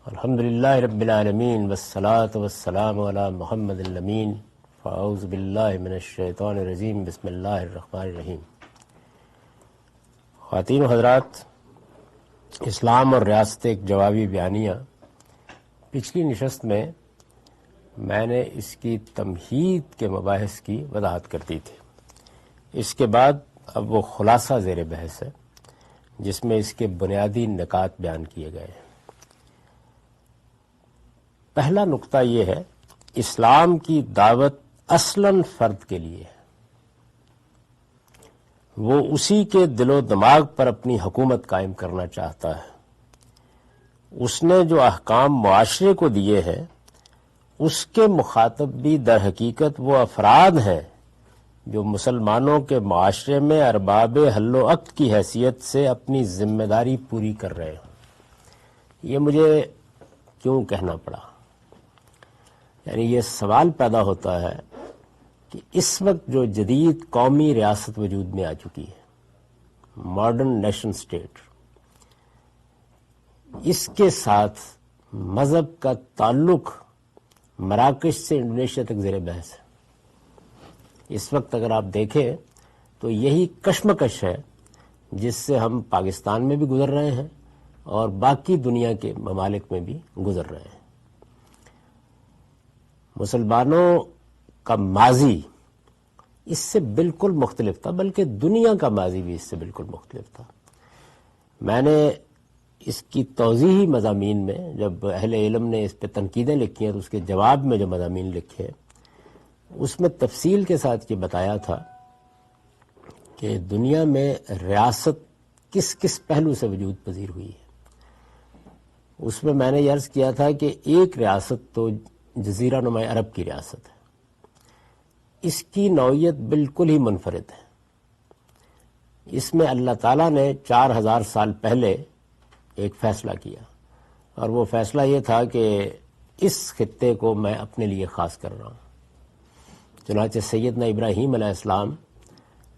الحمدللہ رب العالمین والصلاة والسلام علی محمد الامین فاعوذ باللہ من الشیطان الرجیم بسم اللہ الرحمن الرحیم۔ خواتین و حضرات، اسلام اور ریاست ایک جوابی بیانیہ، پچھلی نشست میں میں نے اس کی تمہید کے مباحث کی وضاحت کر دی تھی۔ اس کے بعد اب وہ خلاصہ زیر بحث ہے جس میں اس کے بنیادی نکات بیان کیے گئے ہیں۔ پہلا نقطہ یہ ہے، اسلام کی دعوت اصلاً فرد کے لیے ہے، وہ اسی کے دل و دماغ پر اپنی حکومت قائم کرنا چاہتا ہے۔ اس نے جو احکام معاشرے کو دیے ہیں اس کے مخاطب بھی در حقیقت وہ افراد ہیں جو مسلمانوں کے معاشرے میں ارباب حل و عقد کی حیثیت سے اپنی ذمہ داری پوری کر رہے ہیں۔ یہ مجھے کیوں کہنا پڑا؟ یعنی یہ سوال پیدا ہوتا ہے کہ اس وقت جو جدید قومی ریاست وجود میں آ چکی ہے، ماڈرن نیشن سٹیٹ، اس کے ساتھ مذہب کا تعلق مراکش سے انڈونیشیا تک زیر بحث ہے۔ اس وقت اگر آپ دیکھیں تو یہی کشمکش ہے جس سے ہم پاکستان میں بھی گزر رہے ہیں اور باقی دنیا کے ممالک میں بھی گزر رہے ہیں۔ مسلمانوں کا ماضی اس سے بالکل مختلف تھا، بلکہ دنیا کا ماضی بھی اس سے بالکل مختلف تھا۔ میں نے اس کی توضیحی مضامین میں جب اہل علم نے اس پہ تنقیدیں لکھی ہیں تو اس کے جواب میں جو مضامین لکھے اس میں تفصیل کے ساتھ یہ بتایا تھا کہ دنیا میں ریاست کس کس پہلو سے وجود پذیر ہوئی ہے۔ اس میں نے یہ عرض کیا تھا کہ ایک ریاست تو جزیرہ نما عرب کی ریاست ہے، اس کی نوعیت بالکل ہی منفرد ہے۔ اس میں اللہ تعالیٰ نے 4000 سال پہلے ایک فیصلہ کیا، اور وہ فیصلہ یہ تھا کہ اس خطے کو میں اپنے لیے خاص کر رہا ہوں۔ چنانچہ سیدنا ابراہیم علیہ السلام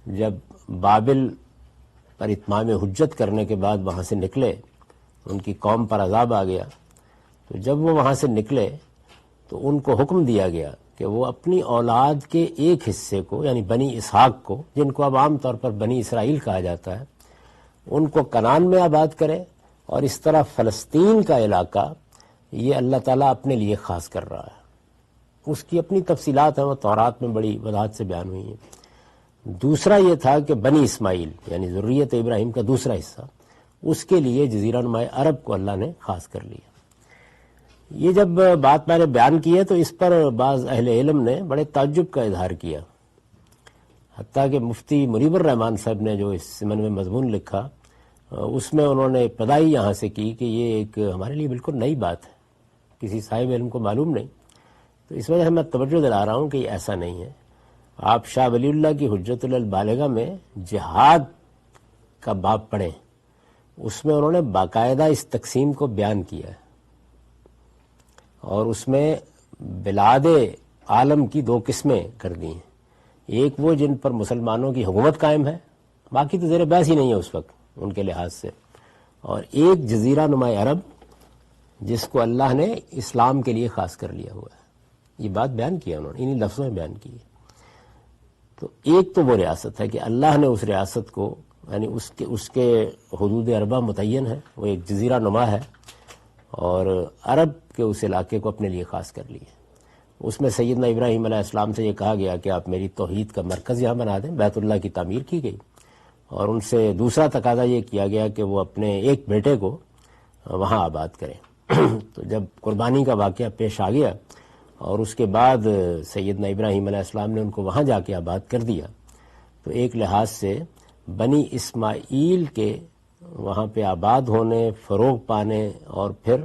جب بابل پر اتمام حجت کرنے کے بعد وہاں سے نکلے، ان کی قوم پر عذاب آ گیا، تو جب وہ وہاں سے نکلے تو ان کو حکم دیا گیا کہ وہ اپنی اولاد کے ایک حصے کو، یعنی بنی اسحاق کو، جن کو اب عام طور پر بنی اسرائیل کہا جاتا ہے، ان کو کنعان میں آباد کرے، اور اس طرح فلسطین کا علاقہ یہ اللہ تعالیٰ اپنے لیے خاص کر رہا ہے۔ اس کی اپنی تفصیلات ہیں، وہ تورات میں بڑی وضاحت سے بیان ہوئی ہیں۔ دوسرا یہ تھا کہ بنی اسماعیل یعنی ذریت ابراہیم کا دوسرا حصہ، اس کے لیے جزیرہ نما عرب کو اللہ نے خاص کر لیا۔ یہ جب بات میں نے بیان کی ہے تو اس پر بعض اہل علم نے بڑے تعجب کا اظہار کیا، حتیٰ کہ مفتی منیب الرحمان صاحب نے جو اس سمن میں مضمون لکھا اس میں انہوں نے ابتدائی یہاں سے کی کہ یہ ایک ہمارے لیے بالکل نئی بات ہے، کسی صاحب علم کو معلوم نہیں۔ تو اس وجہ سے میں توجہ دلا رہا ہوں کہ یہ ایسا نہیں ہے۔ آپ شاہ ولی اللہ کی حجت البالغہ میں جہاد کا باب پڑھیں، اس میں انہوں نے باقاعدہ اس تقسیم کو بیان کیا ہے، اور اس میں بلاد عالم کی 2 قسمیں کر دی ہیں۔ ایک وہ جن پر مسلمانوں کی حکومت قائم ہے، باقی تو زیر بحث ہی نہیں ہے اس وقت ان کے لحاظ سے، اور ایک جزیرہ نما عرب جس کو اللہ نے اسلام کے لیے خاص کر لیا ہوا ہے۔ یہ بات بیان کیا انہوں نے، انہی لفظوں میں بیان کی ہے۔ تو ایک تو وہ ریاست ہے کہ اللہ نے اس ریاست کو، یعنی اس کے حدود اربع متعین ہے، وہ ایک جزیرہ نما ہے، اور عرب کے اس علاقے کو اپنے لیے خاص کر لیے۔ اس میں سیدنا ابراہیم علیہ السلام سے یہ کہا گیا کہ آپ میری توحید کا مرکز یہاں بنا دیں، بیت اللہ کی تعمیر کی گئی، اور ان سے دوسرا تقاضا یہ کیا گیا کہ وہ اپنے ایک بیٹے کو وہاں آباد کریں۔ تو جب قربانی کا واقعہ پیش آ گیا اور اس کے بعد سیدنا ابراہیم علیہ السلام نے ان کو وہاں جا کے آباد کر دیا، تو ایک لحاظ سے بنی اسماعیل کے وہاں پہ آباد ہونے، فروغ پانے، اور پھر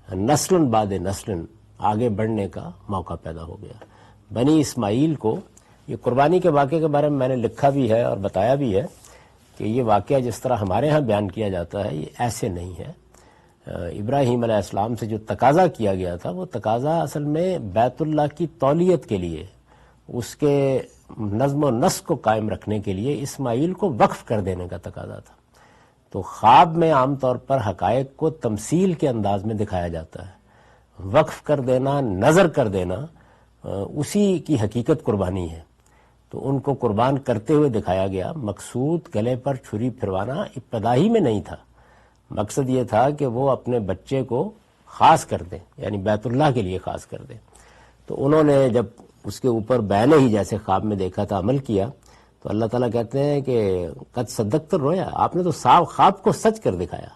نسل بعد نسل آگے بڑھنے کا موقع پیدا ہو گیا۔ بنی اسماعیل کو، یہ قربانی کے واقعے کے بارے میں میں نے لکھا بھی ہے اور بتایا بھی ہے کہ یہ واقعہ جس طرح ہمارے ہاں بیان کیا جاتا ہے یہ ایسے نہیں ہے۔ ابراہیم علیہ السلام سے جو تقاضا کیا گیا تھا وہ تقاضا اصل میں بیت اللہ کی تولیت کے لیے، اس کے نظم و نسق کو قائم رکھنے کے لیے اسماعیل کو وقف کر دینے کا تقاضا تھا۔ تو خواب میں عام طور پر حقائق کو تمثیل کے انداز میں دکھایا جاتا ہے، وقف کر دینا، نظر کر دینا، اسی کی حقیقت قربانی ہے، تو ان کو قربان کرتے ہوئے دکھایا گیا۔ مقصود گلے پر چھری پھروانا ابتدا ہی میں نہیں تھا، مقصد یہ تھا کہ وہ اپنے بچے کو خاص کر دیں، یعنی بیت اللہ کے لیے خاص کر دیں۔ تو انہوں نے جب اس کے اوپر بیان ہی جیسے خواب میں دیکھا تھا عمل کیا، تو اللہ تعالیٰ کہتے ہیں کہ قد صدقت الرؤیا، آپ نے تو خواب کو سچ کر دکھایا۔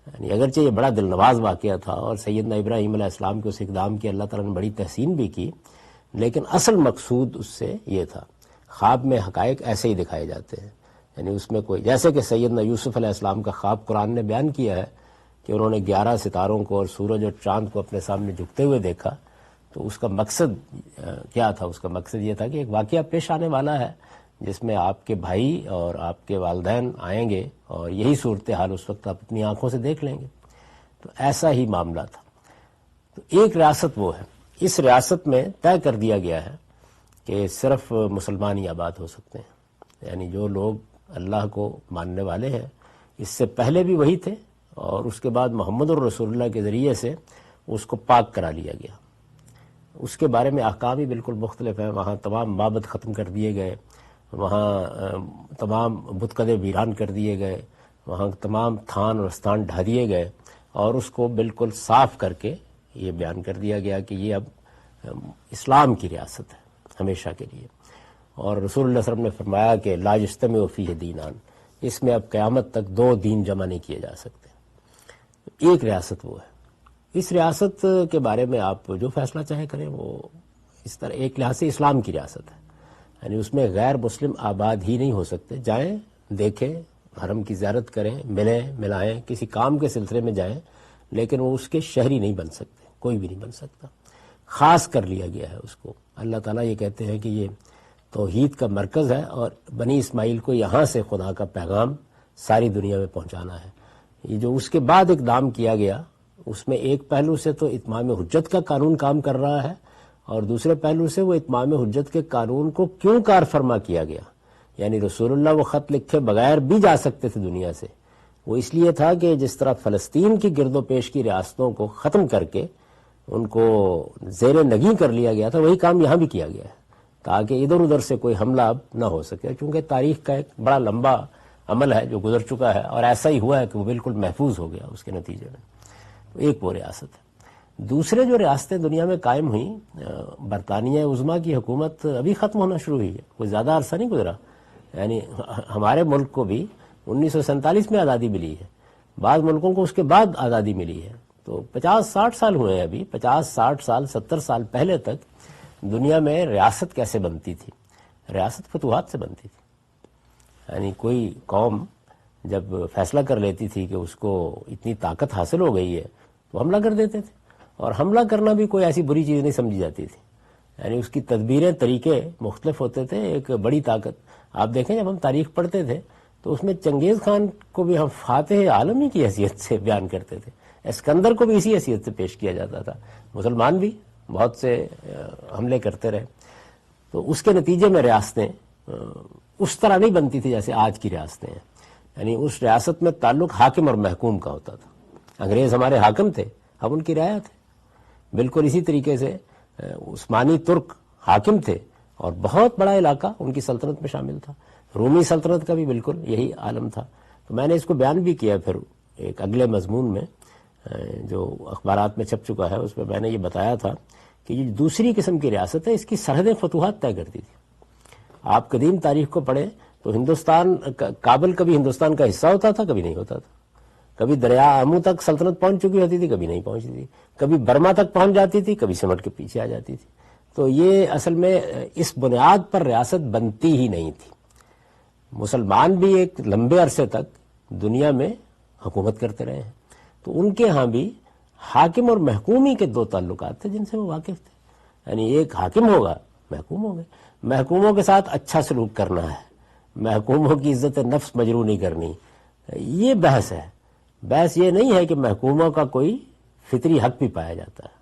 یعنی اگرچہ یہ بڑا دل نواز واقعہ تھا اور سیدنا ابراہیم علیہ السلام کے اس اقدام کی اللہ تعالیٰ نے بڑی تحسین بھی کی، لیکن اصل مقصود اس سے یہ تھا۔ خواب میں حقائق ایسے ہی دکھائے جاتے ہیں، یعنی اس میں کوئی، جیسے کہ سیدنا یوسف علیہ السلام کا خواب قرآن نے بیان کیا ہے کہ انہوں نے 11 ستاروں کو اور سورج اور چاند کو اپنے سامنے جھکتے ہوئے دیکھا، تو اس کا مقصد کیا تھا؟ اس کا مقصد یہ تھا کہ ایک واقعہ پیش آنے والا ہے جس میں آپ کے بھائی اور آپ کے والدین آئیں گے اور یہی صورتحال اس وقت آپ اپنی آنکھوں سے دیکھ لیں گے۔ تو ایسا ہی معاملہ تھا۔ تو ایک ریاست وہ ہے، اس ریاست میں طے کر دیا گیا ہے کہ صرف مسلمان ہی آباد ہو سکتے ہیں، یعنی جو لوگ اللہ کو ماننے والے ہیں، اس سے پہلے بھی وہی تھے اور اس کے بعد محمد الرسول اللہ کے ذریعے سے اس کو پاک کرا لیا گیا۔ اس کے بارے میں احکام ہی بالکل مختلف ہیں۔ وہاں تمام معبد ختم کر دیے گئے، وہاں تمام بتکدے ویران کر دیے گئے، وہاں تمام تھان اور استان ڈھا دیے گئے، اور اس کو بالکل صاف کر کے یہ بیان کر دیا گیا کہ یہ اب اسلام کی ریاست ہے ہمیشہ کے لیے۔ اور رسول اللہ صلی اللہ علیہ وسلم نے فرمایا کہ لا یجتمع فیہ دینان، اس میں اب قیامت تک 2 دین جمع نہیں کیے جا سکتے۔ ایک ریاست وہ ہے۔ اس ریاست کے بارے میں آپ جو فیصلہ چاہے کریں، وہ اس طرح ایک لحاظ سے اسلام کی ریاست ہے، یعنی اس میں غیر مسلم آباد ہی نہیں ہو سکتے۔ جائیں، دیکھیں، حرم کی زیارت کریں، ملیں ملائیں، کسی کام کے سلسلے میں جائیں، لیکن وہ اس کے شہری نہیں بن سکتے، کوئی بھی نہیں بن سکتا۔ خاص کر لیا گیا ہے اس کو۔ اللہ تعالیٰ یہ کہتے ہیں کہ یہ توحید کا مرکز ہے اور بنی اسماعیل کو یہاں سے خدا کا پیغام ساری دنیا میں پہنچانا ہے۔ یہ جو اس کے بعد اقدام کیا گیا، اس میں ایک پہلو سے تو اتمام حجت کا قانون کام کر رہا ہے، اور دوسرے پہلو سے وہ اتمام حجت کے قانون کو کیوں کار فرما کیا گیا۔ یعنی رسول اللہ وہ خط لکھے بغیر بھی جا سکتے تھے دنیا سے، وہ اس لیے تھا کہ جس طرح فلسطین کی گرد و پیش کی ریاستوں کو ختم کر کے ان کو زیر نگیں کر لیا گیا تھا، وہی کام یہاں بھی کیا گیا ہے، تاکہ ادھر ادھر سے کوئی حملہ اب نہ ہو سکے، چونکہ تاریخ کا ایک بڑا لمبا عمل ہے جو گزر چکا ہے، اور ایسا ہی ہوا ہے کہ وہ بالکل محفوظ ہو گیا اس کے نتیجے میں۔ ایک وہ ریاست ہے۔ دوسرے جو ریاستیں دنیا میں قائم ہوئیں، برطانیہ عظمیٰ کی حکومت ابھی ختم ہونا شروع ہوئی ہے، کوئی زیادہ عرصہ نہیں گزرا۔ یعنی ہمارے ملک کو بھی 1947 میں آزادی ملی ہے، بعض ملکوں کو اس کے بعد آزادی ملی ہے، تو 50-60 سال ہوئے ہیں ابھی۔ 50-60 سال 70 سال پہلے تک دنیا میں ریاست کیسے بنتی تھی؟ ریاست فتوحات سے بنتی تھی۔ یعنی کوئی قوم جب فیصلہ کر لیتی تھی کہ اس کو اتنی طاقت حاصل ہو گئی ہے تو حملہ کر دیتے تھے، اور حملہ کرنا بھی کوئی ایسی بری چیز نہیں سمجھی جاتی تھی، یعنی اس کی تدبیریں، طریقے مختلف ہوتے تھے۔ ایک بڑی طاقت، آپ دیکھیں جب ہم تاریخ پڑھتے تھے تو اس میں چنگیز خان کو بھی ہم فاتح عالمی کی حیثیت سے بیان کرتے تھے، اسکندر کو بھی اسی حیثیت سے پیش کیا جاتا تھا۔ مسلمان بھی بہت سے حملے کرتے رہے، تو اس کے نتیجے میں ریاستیں اس طرح نہیں بنتی تھی جیسے آج کی ریاستیں ہیں۔ یعنی اس ریاست میں تعلق حاکم اور محکوم کا ہوتا تھا۔ انگریز ہمارے حاکم تھے، ہم ان کی رعایا تھے۔ بالکل اسی طریقے سے عثمانی ترک حاکم تھے اور بہت بڑا علاقہ ان کی سلطنت میں شامل تھا۔ رومی سلطنت کا بھی بالکل یہی عالم تھا۔ تو میں نے اس کو بیان بھی کیا پھر ایک اگلے مضمون میں جو اخبارات میں چھپ چکا ہے، اس میں نے یہ بتایا تھا کہ یہ دوسری قسم کی ریاست ہے، اس کی سرحدیں فتوحات طے کرتی تھی۔ آپ قدیم تاریخ کو پڑھیں تو ہندوستان، کابل کبھی ہندوستان کا حصہ ہوتا تھا، کبھی نہیں ہوتا تھا۔ کبھی دریا آمو تک سلطنت پہنچ چکی ہوتی تھی، کبھی نہیں پہنچتی تھی، کبھی برما تک پہنچ جاتی تھی، کبھی سمٹ کے پیچھے آ جاتی تھی۔ تو یہ اصل میں اس بنیاد پر ریاست بنتی ہی نہیں تھی۔ مسلمان بھی ایک لمبے عرصے تک دنیا میں حکومت کرتے رہے ہیں، تو ان کے ہاں بھی حاکم اور محکومی کے 2 تعلقات تھے جن سے وہ واقف تھے۔ یعنی ایک حاکم ہوگا، محکوم ہوں گے، محکوموں کے ساتھ اچھا سلوک کرنا ہے، محکوموں کی عزت نفس مجروح نہیں کرنی۔ یہ بحث ہے۔ بحث یہ نہیں ہے کہ محکوموں کا کوئی فطری حق بھی پایا جاتا ہے۔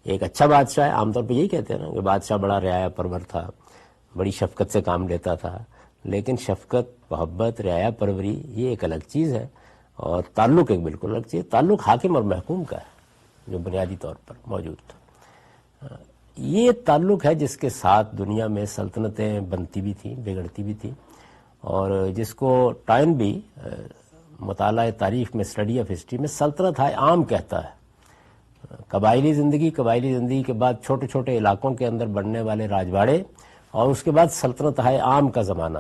ایک اچھا بادشاہ ہے، عام طور پہ یہی کہتے ہیں نا کہ بادشاہ بڑا رعایا پرور تھا، بڑی شفقت سے کام لیتا تھا، لیکن شفقت، محبت، رعایا پروری یہ ایک الگ چیز ہے، اور تعلق ایک بالکل الگ چیز. تعلق حاکم اور محکوم کا ہے جو بنیادی طور پر موجود تھا. یہ تعلق ہے جس کے ساتھ دنیا میں سلطنتیں بنتی بھی تھیں، بگڑتی بھی تھیں، اور جس کو ٹائن بھی مطالعہ تاریخ میں، اسٹڈی آف ہسٹری میں سلطنت عام کہتا ہے. قبائلی زندگی کے بعد چھوٹے چھوٹے علاقوں کے اندر بڑھنے والے راجواڑے، اور اس کے بعد سلطنت عام کا زمانہ،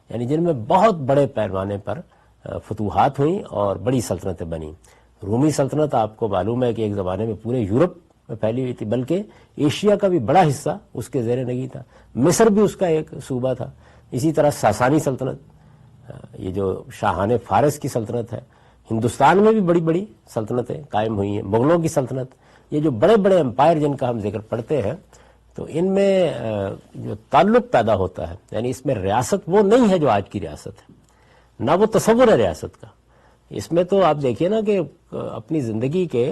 یعنی جن میں بہت بڑے پیمانے پر فتوحات ہوئیں اور بڑی سلطنتیں بنیں. رومی سلطنت آپ کو معلوم ہے کہ ایک زمانے میں پورے یورپ میں پھیلی ہوئی تھی، بلکہ ایشیا کا بھی بڑا حصہ اس کے زیر نگیں تھا. مصر بھی اس کا ایک صوبہ تھا. اسی طرح ساسانی سلطنت، یہ جو شاہان فارس کی سلطنت ہے، ہندوستان میں بھی بڑی بڑی سلطنتیں قائم ہوئی ہیں. مغلوں کی سلطنت، یہ جو بڑے بڑے امپائر جن کا ہم ذکر پڑھتے ہیں، تو ان میں جو تعلق پیدا ہوتا ہے، یعنی اس میں ریاست وہ نہیں ہے جو آج کی ریاست ہے، نہ وہ تصور ہے ریاست کا. اس میں تو آپ دیکھیے نا کہ اپنی زندگی کے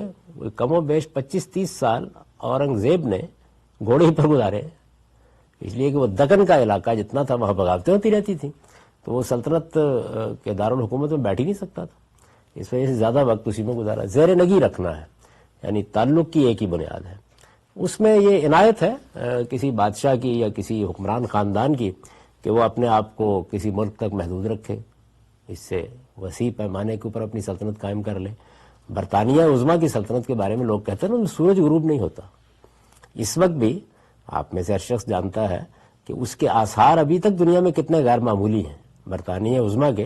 کم و بیش 25-30 سال اورنگزیب نے گھوڑے پر گزارے، اس لیے کہ وہ دکن کا علاقہ جتنا تھا وہاں بغاوتیں ہوتی رہتی تھیں، تو وہ سلطنت کے دارالحکومت میں بیٹھ ہی نہیں سکتا تھا. اس وجہ سے زیادہ وقت اسی میں گزارا. زیر نگی رکھنا ہے، یعنی تعلق کی ایک ہی بنیاد ہے. اس میں یہ عنایت ہے کسی بادشاہ کی یا کسی حکمران خاندان کی کہ وہ اپنے آپ کو کسی ملک تک محدود رکھے، اس سے وسیع پیمانے کے اوپر اپنی سلطنت قائم کر لے. برطانیہ عظمیٰ کی سلطنت کے بارے میں لوگ کہتے ہیں نا سورج غروب نہیں ہوتا. اس وقت بھی آپ میں سے ہر شخص جانتا ہے کہ اس کے آثار ابھی تک دنیا میں کتنے غیر معمولی ہیں. برطانیہ عظمیٰ کے،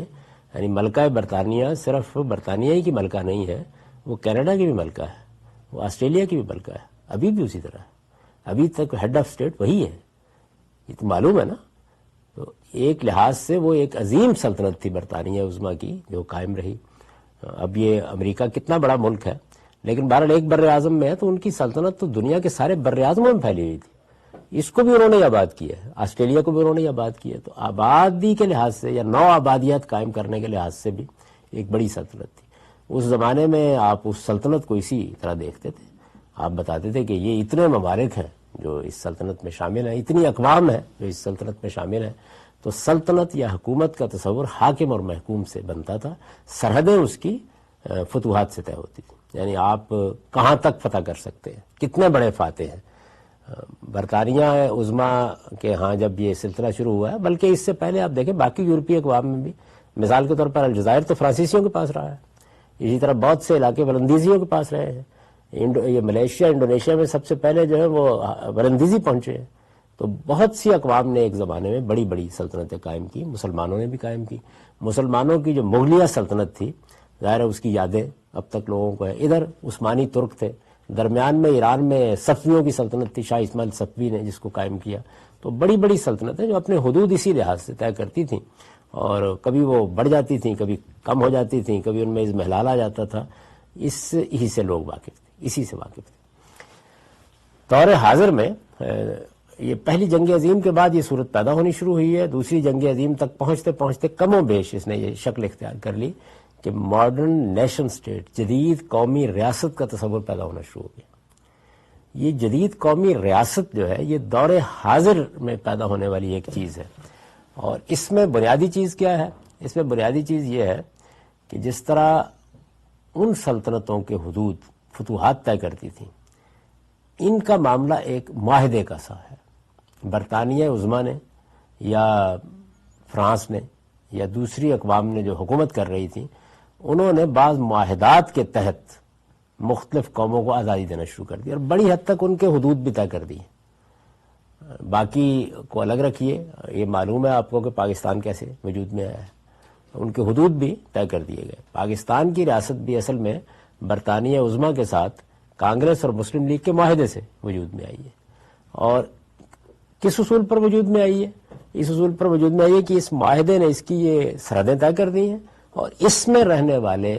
یعنی ملکہ برطانیہ صرف برطانیہ ہی کی ملکہ نہیں ہے، وہ کینیڈا کی بھی ملکہ ہے، وہ آسٹریلیا کی بھی ملکہ ہے، ابھی بھی اسی طرح ہے. ابھی تک ہیڈ آف اسٹیٹ وہی ہے، یہ تو معلوم ہے نا. تو ایک لحاظ سے وہ ایک عظیم سلطنت تھی برطانیہ عظمیٰ کی جو قائم رہی. اب یہ امریکہ کتنا بڑا ملک ہے، لیکن بہرحال ایک بر اعظم میں ہے، تو ان کی سلطنت تو دنیا کے سارے بر اعظموں میں پھیلی ہوئی تھی. اس کو بھی انہوں نے آباد کیا ہے، آسٹریلیا کو بھی انہوں نے آباد کیا. تو آبادی کے لحاظ سے یا نو آبادیات قائم کرنے کے لحاظ سے بھی ایک بڑی سلطنت تھی. اس زمانے میں آپ اس سلطنت کو اسی طرح دیکھتے تھے. آپ بتاتے تھے کہ یہ اتنے ممالک ہیں جو اس سلطنت میں شامل ہیں، اتنی اقوام ہیں جو اس سلطنت میں شامل ہیں. تو سلطنت یا حکومت کا تصور حاکم اور محکوم سے بنتا تھا. سرحدیں اس کی فتوحات سے طے ہوتی تھی، یعنی آپ کہاں تک فتح کر سکتے ہیں، کتنے بڑے فاتح ہیں. برطانیہ عظمیٰ کے ہاں جب یہ سلسلہ شروع ہوا ہے، بلکہ اس سے پہلے آپ دیکھیں باقی یورپی اقوام میں بھی، مثال کے طور پر الجزائر تو فرانسیسیوں کے پاس رہا ہے، اسی طرح بہت سے علاقے ولندیزیوں کے پاس رہے ہیں. یہ ملیشیا، انڈونیشیا میں سب سے پہلے جو ہے وہ ولندیزی پہنچے ہیں. تو بہت سی اقوام نے ایک زمانے میں بڑی بڑی سلطنتیں قائم کی. مسلمانوں نے بھی قائم کی. مسلمانوں کی جو مغلیہ سلطنت تھی، ظاہر ہے اس کی یادیں اب تک لوگوں کو ہے. ادھر عثمانی ترک تھے، درمیان میں ایران میں صفویوں کی سلطنت تھی، شاہ اسماعیل صفوی نے جس کو قائم کیا. تو بڑی بڑی سلطنتیں جو اپنے حدود اسی لحاظ سے طے کرتی تھیں، اور کبھی وہ بڑھ جاتی تھیں، کبھی کم ہو جاتی تھیں، کبھی ان میں اضمحلال آ جاتا تھا. اسی سے لوگ واقف تھے، اسی سے واقف تھے. دور حاضر میں یہ پہلی جنگ عظیم کے بعد یہ صورت پیدا ہونی شروع ہوئی ہے. دوسری جنگ عظیم تک پہنچتے پہنچتے کم و بیش اس نے یہ شکل اختیار کر لی کہ ماڈرن نیشن سٹیٹ، جدید قومی ریاست کا تصور پیدا ہونا شروع ہو گیا. یہ جدید قومی ریاست جو ہے یہ دور حاضر میں پیدا ہونے والی ایک چیز ہے. اور اس میں بنیادی چیز کیا ہے؟ اس میں بنیادی چیز یہ ہے کہ جس طرح ان سلطنتوں کے حدود فتوحات طے کرتی تھیں، ان کا معاملہ ایک معاہدے کا سا ہے. برطانیہ عظمیٰ نے یا فرانس نے یا دوسری اقوام نے جو حکومت کر رہی تھی، انہوں نے بعض معاہدات کے تحت مختلف قوموں کو آزادی دینا شروع کر دی، اور بڑی حد تک ان کے حدود بھی طے کر دی. باقی کو الگ رکھیے، یہ معلوم ہے آپ کو کہ پاکستان کیسے وجود میں آیا ہے. ان کے حدود بھی طے کر دیے گئے. پاکستان کی ریاست بھی اصل میں برطانیہ عظمیٰ کے ساتھ کانگریس اور مسلم لیگ کے معاہدے سے وجود میں آئی ہے. اور کس اصول پر وجود میں آئی ہے؟ اس اصول پر وجود میں آئی ہے کہ اس معاہدے نے اس کی یہ سرحدیں طے کر دی ہیں، اور اس میں رہنے والے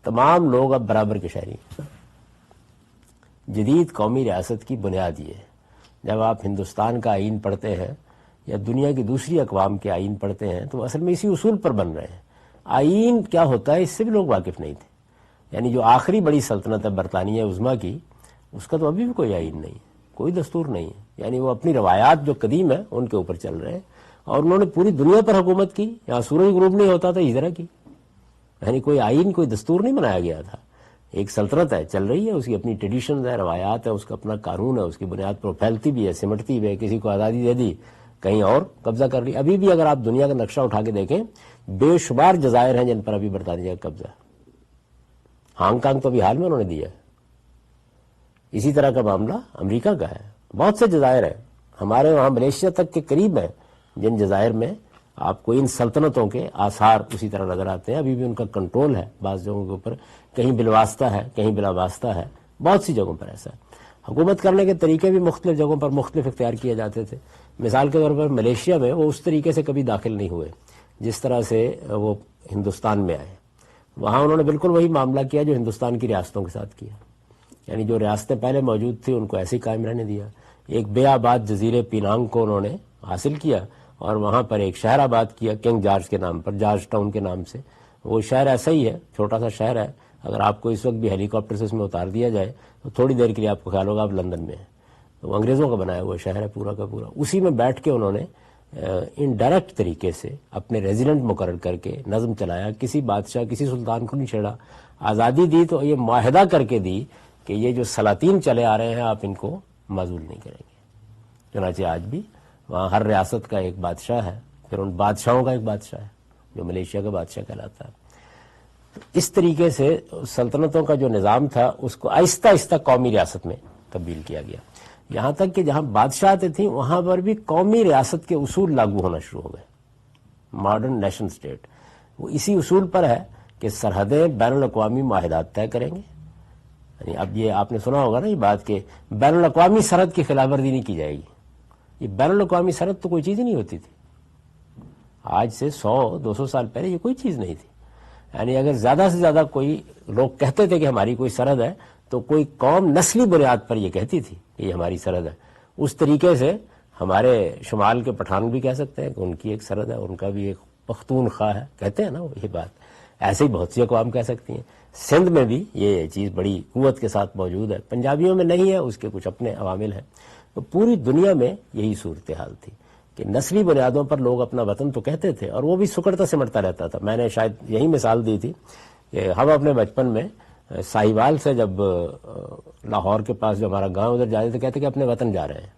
تمام لوگ اب برابر کے شہری ہیں. جدید قومی ریاست کی بنیاد یہ ہے. جب آپ ہندوستان کا آئین پڑھتے ہیں یا دنیا کی دوسری اقوام کے آئین پڑھتے ہیں تو اصل میں اسی اصول پر بن رہے ہیں. آئین کیا ہوتا ہے اس سے بھی لوگ واقف نہیں تھے. یعنی جو آخری بڑی سلطنت ہے برطانیہ عظمیٰ کی، اس کا تو ابھی بھی کوئی آئین نہیں ہے، کوئی دستور نہیں ہے. یعنی وہ اپنی روایات جو قدیم ہیں ان کے اوپر چل رہے ہیں. اور انہوں نے پوری دنیا پر حکومت کی. یہاں سورج غروب نہیں ہوتا تھا اس طرح کی، یعنی کوئی آئین کوئی دستور نہیں بنایا گیا تھا. ایک سلطنت ہے، چل رہی ہے، اس کی اپنی ٹریڈیشنز ہے، روایات ہے، اس کا اپنا قانون ہے، اس کی بنیاد پر پھیلتی بھی ہے، سمٹتی بھی ہے. کسی کو آزادی دے دی، کہیں اور قبضہ کر لی. ابھی بھی اگر آپ دنیا کا نقشہ اٹھا کے دیکھیں، بے شمار جزائر ہیں جن پر ابھی برطانیہ کا قبضہ ہے. ہانگ کانگ تو ابھی حال میں انہوں نے دیا ہے. اسی طرح کا معاملہ امریکہ کا ہے. بہت سے جزائر ہیں ہمارے وہاں ملیشیا تک کے قریب ہیں، جن جزائر میں آپ کو ان سلطنتوں کے آثار اسی طرح نظر آتے ہیں. ابھی بھی ان کا کنٹرول ہے بعض جگہوں کے اوپر، کہیں بالواسطہ ہے، کہیں بلا واسطہ ہے. بہت سی جگہوں پر ایسا ہے. حکومت کرنے کے طریقے بھی مختلف جگہوں پر مختلف اختیار کیے جاتے تھے. مثال کے طور پر ملیشیا میں وہ اس طریقے سے کبھی داخل نہیں ہوئے جس طرح سے وہ ہندوستان میں آئے. وہاں انہوں نے بالکل وہی معاملہ کیا جو ہندوستان کی ریاستوں کے ساتھ کیا، یعنی جو ریاستیں پہلے موجود تھیں ان کو ایسے ہی قائم رہنے دیا. ایک بے آباد جزیرے پینانگ کو انہوں نے حاصل کیا اور وہاں پر ایک شہر آباد کیا کنگ جارج کے نام پر، جارج ٹاؤن کے نام سے. وہ شہر ایسا ہی ہے، چھوٹا سا شہر ہے. اگر آپ کو اس وقت بھی ہیلی کاپٹر سے اس میں اتار دیا جائے تو تھوڑی دیر کے لیے آپ کو خیال ہوگا آپ لندن میں ہیں. تو وہ انگریزوں کا بنایا ہوا شہر ہے پورا کا پورا. اسی میں بیٹھ کے انہوں نے انڈائریکٹ طریقے سے اپنے ریزیڈنٹ مقرر کر کے نظم چلایا. کسی بادشاہ کسی سلطان کو نہیں چھیڑا. آزادی دی تو یہ معاہدہ کر کے دی کہ یہ جو سلاطین چلے آ رہے ہیں آپ ان کو معزول نہیں کریں گے. چنانچہ آج بھی وہاں ہر ریاست کا ایک بادشاہ ہے، پھر ان بادشاہوں کا ایک بادشاہ ہے جو ملیشیا کا بادشاہ کہلاتا ہے. اس طریقے سے سلطنتوں کا جو نظام تھا اس کو آہستہ آہستہ قومی ریاست میں تبدیل کیا گیا. یہاں تک کہ جہاں بادشاہتیں تھیں وہاں پر بھی قومی ریاست کے اصول لاگو ہونا شروع ہو گئے. ماڈرن نیشن اسٹیٹ وہ اسی اصول پر ہے کہ سرحدیں بین الاقوامی معاہدات طے کریں گے. یعنی اب یہ آپ نے سنا ہوگا نا یہ بات کہ بین الاقوامی سرحد کی خلاف ورزی نہیں کی جائے گی. یہ بین الاقوامی سرحد تو کوئی چیز ہی نہیں ہوتی تھی. آج سے 100-200 سال پہلے یہ کوئی چیز نہیں تھی. یعنی اگر زیادہ سے زیادہ کوئی لوگ کہتے تھے کہ ہماری کوئی سرحد ہے تو کوئی قوم نسلی بنیاد پر یہ کہتی تھی کہ یہ ہماری سرحد ہے. اس طریقے سے ہمارے شمال کے پٹھان بھی کہہ سکتے ہیں کہ ان کی ایک سرحد ہے، ان کا بھی ایک پختونخوا ہے، کہتے ہیں نا یہ بات. ایسے ہی بہت سی اقوام کہہ سکتی ہیں. سندھ میں بھی یہ چیز بڑی قوت کے ساتھ موجود ہے. پنجابیوں میں نہیں ہے، اس کے کچھ اپنے عوامل ہیں. تو پوری دنیا میں یہی صورتحال تھی کہ نسلی بنیادوں پر لوگ اپنا وطن تو کہتے تھے اور وہ بھی سکڑتا سمٹتا رہتا تھا. میں نے شاید یہی مثال دی تھی کہ ہم اپنے بچپن میں ساہیوال سے جب لاہور کے پاس جو ہمارا گاؤں ادھر جاتے تھے کہتے کہ اپنے وطن جا رہے ہیں.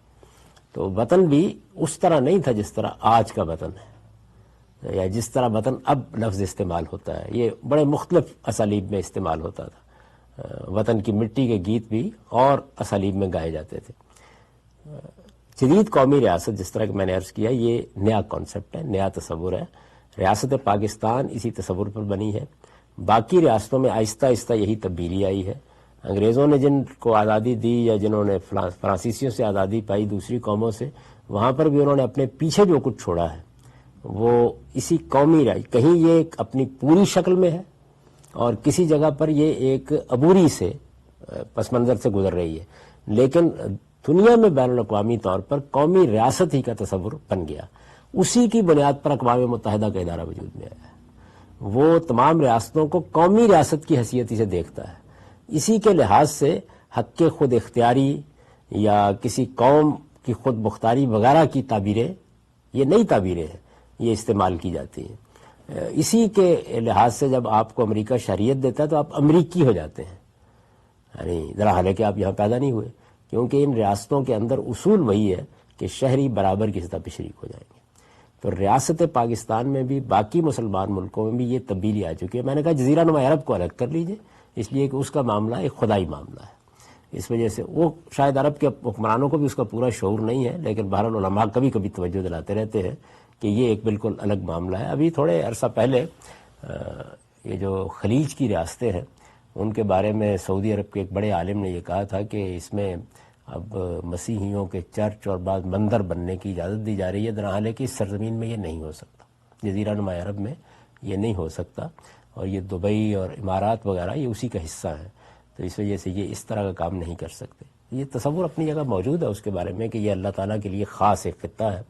تو وطن بھی اس طرح نہیں تھا جس طرح آج کا وطن ہے یا جس طرح وطن اب لفظ استعمال ہوتا ہے. یہ بڑے مختلف اسالیب میں استعمال ہوتا تھا. وطن کی مٹی کے گیت بھی اور اسالیب میں گائے جاتے تھے. جدید قومی ریاست جس طرح کہ میں نے عرض کیا یہ نیا کانسیپٹ ہے، نیا تصور ہے. ریاست پاکستان اسی تصور پر بنی ہے. باقی ریاستوں میں آہستہ آہستہ یہی تبدیلی آئی ہے. انگریزوں نے جن کو آزادی دی یا جنہوں نے فرانسیسیوں سے آزادی پائی دوسری قوموں سے، وہاں پر بھی انہوں نے اپنے پیچھے جو کچھ چھوڑا ہے وہ اسی قومی کہیں یہ اپنی پوری شکل میں ہے اور کسی جگہ پر یہ ایک عبوری سے پس منظر سے گزر رہی ہے. لیکن دنیا میں بین الاقوامی طور پر قومی ریاست ہی کا تصور بن گیا. اسی کی بنیاد پر اقوام متحدہ کا ادارہ وجود میں آیا. وہ تمام ریاستوں کو قومی ریاست کی حیثیت سے دیکھتا ہے. اسی کے لحاظ سے حق خود اختیاری یا کسی قوم کی خود مختاری وغیرہ کی تعبیریں، یہ نئی تعبیریں ہیں، یہ استعمال کی جاتی ہیں. اسی کے لحاظ سے جب آپ کو امریکہ شہریت دیتا ہے تو آپ امریکی ہو جاتے ہیں، یعنی ذرا حالانکہ آپ یہاں پیدا نہیں ہوئے، کیونکہ ان ریاستوں کے اندر اصول وہی ہے کہ شہری برابر کی سطح پہ شریک ہو جائیں گے. تو ریاست پاکستان میں بھی باقی مسلمان ملکوں میں بھی یہ تبدیلی آ چکی ہے. میں نے کہا جزیرہ نما عرب کو الگ کر لیجئے، اس لیے کہ اس کا معاملہ ایک خدائی معاملہ ہے. اس وجہ سے وہ شاید عرب کے حکمرانوں کو بھی اس کا پورا شعور نہیں ہے، لیکن بہرحال علماء کبھی کبھی توجہ دلاتے رہتے ہیں کہ یہ ایک بالکل الگ معاملہ ہے. ابھی تھوڑے عرصہ پہلے یہ جو خلیج کی ریاستیں ہیں ان کے بارے میں سعودی عرب کے ایک بڑے عالم نے یہ کہا تھا کہ اس میں اب مسیحیوں کے چرچ اور بعض مندر بننے کی اجازت دی جا رہی ہے، حالانکہ اس سرزمین میں یہ نہیں ہو سکتا. جزیرہ نما عرب میں یہ نہیں ہو سکتا اور یہ دبئی اور امارات وغیرہ یہ اسی کا حصہ ہیں. تو اس وجہ سے یہ اس طرح کا کام نہیں کر سکتے. یہ تصور اپنی جگہ موجود ہے اس کے بارے میں کہ یہ اللہ تعالیٰ کے لیے خاص ایک خطہ ہے،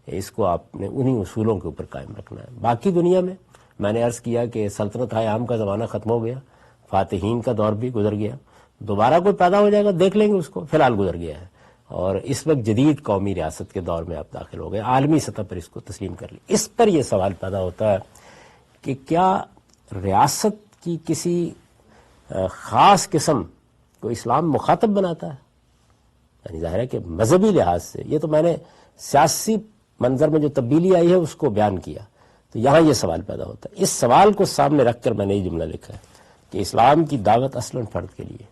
اس کو آپ نے انہی اصولوں کے اوپر قائم رکھنا ہے. باقی دنیا میں نے عرض کیا کہ سلطنت عام کا زمانہ ختم ہو گیا، فاتحین کا دور بھی گزر گیا. دوبارہ کوئی پیدا ہو جائے گا دیکھ لیں گے اس کو، فی الحال گزر گیا ہے. اور اس وقت جدید قومی ریاست کے دور میں آپ داخل ہو گئے، عالمی سطح پر اس کو تسلیم کر لی۔ اس پر یہ سوال پیدا ہوتا ہے کہ کیا ریاست کی کسی خاص قسم کو اسلام مخاطب بناتا ہے؟ یعنی ظاہر ہے کہ مذہبی لحاظ سے، یہ تو میں نے سیاسی منظر میں جو تبدیلی آئی ہے اس کو بیان کیا، تو یہاں یہ سوال پیدا ہوتا ہے۔ اس سوال کو سامنے رکھ کر میں نے یہ جملہ لکھا ہے کہ اسلام کی دعوت اصلاً فرد کے لیے،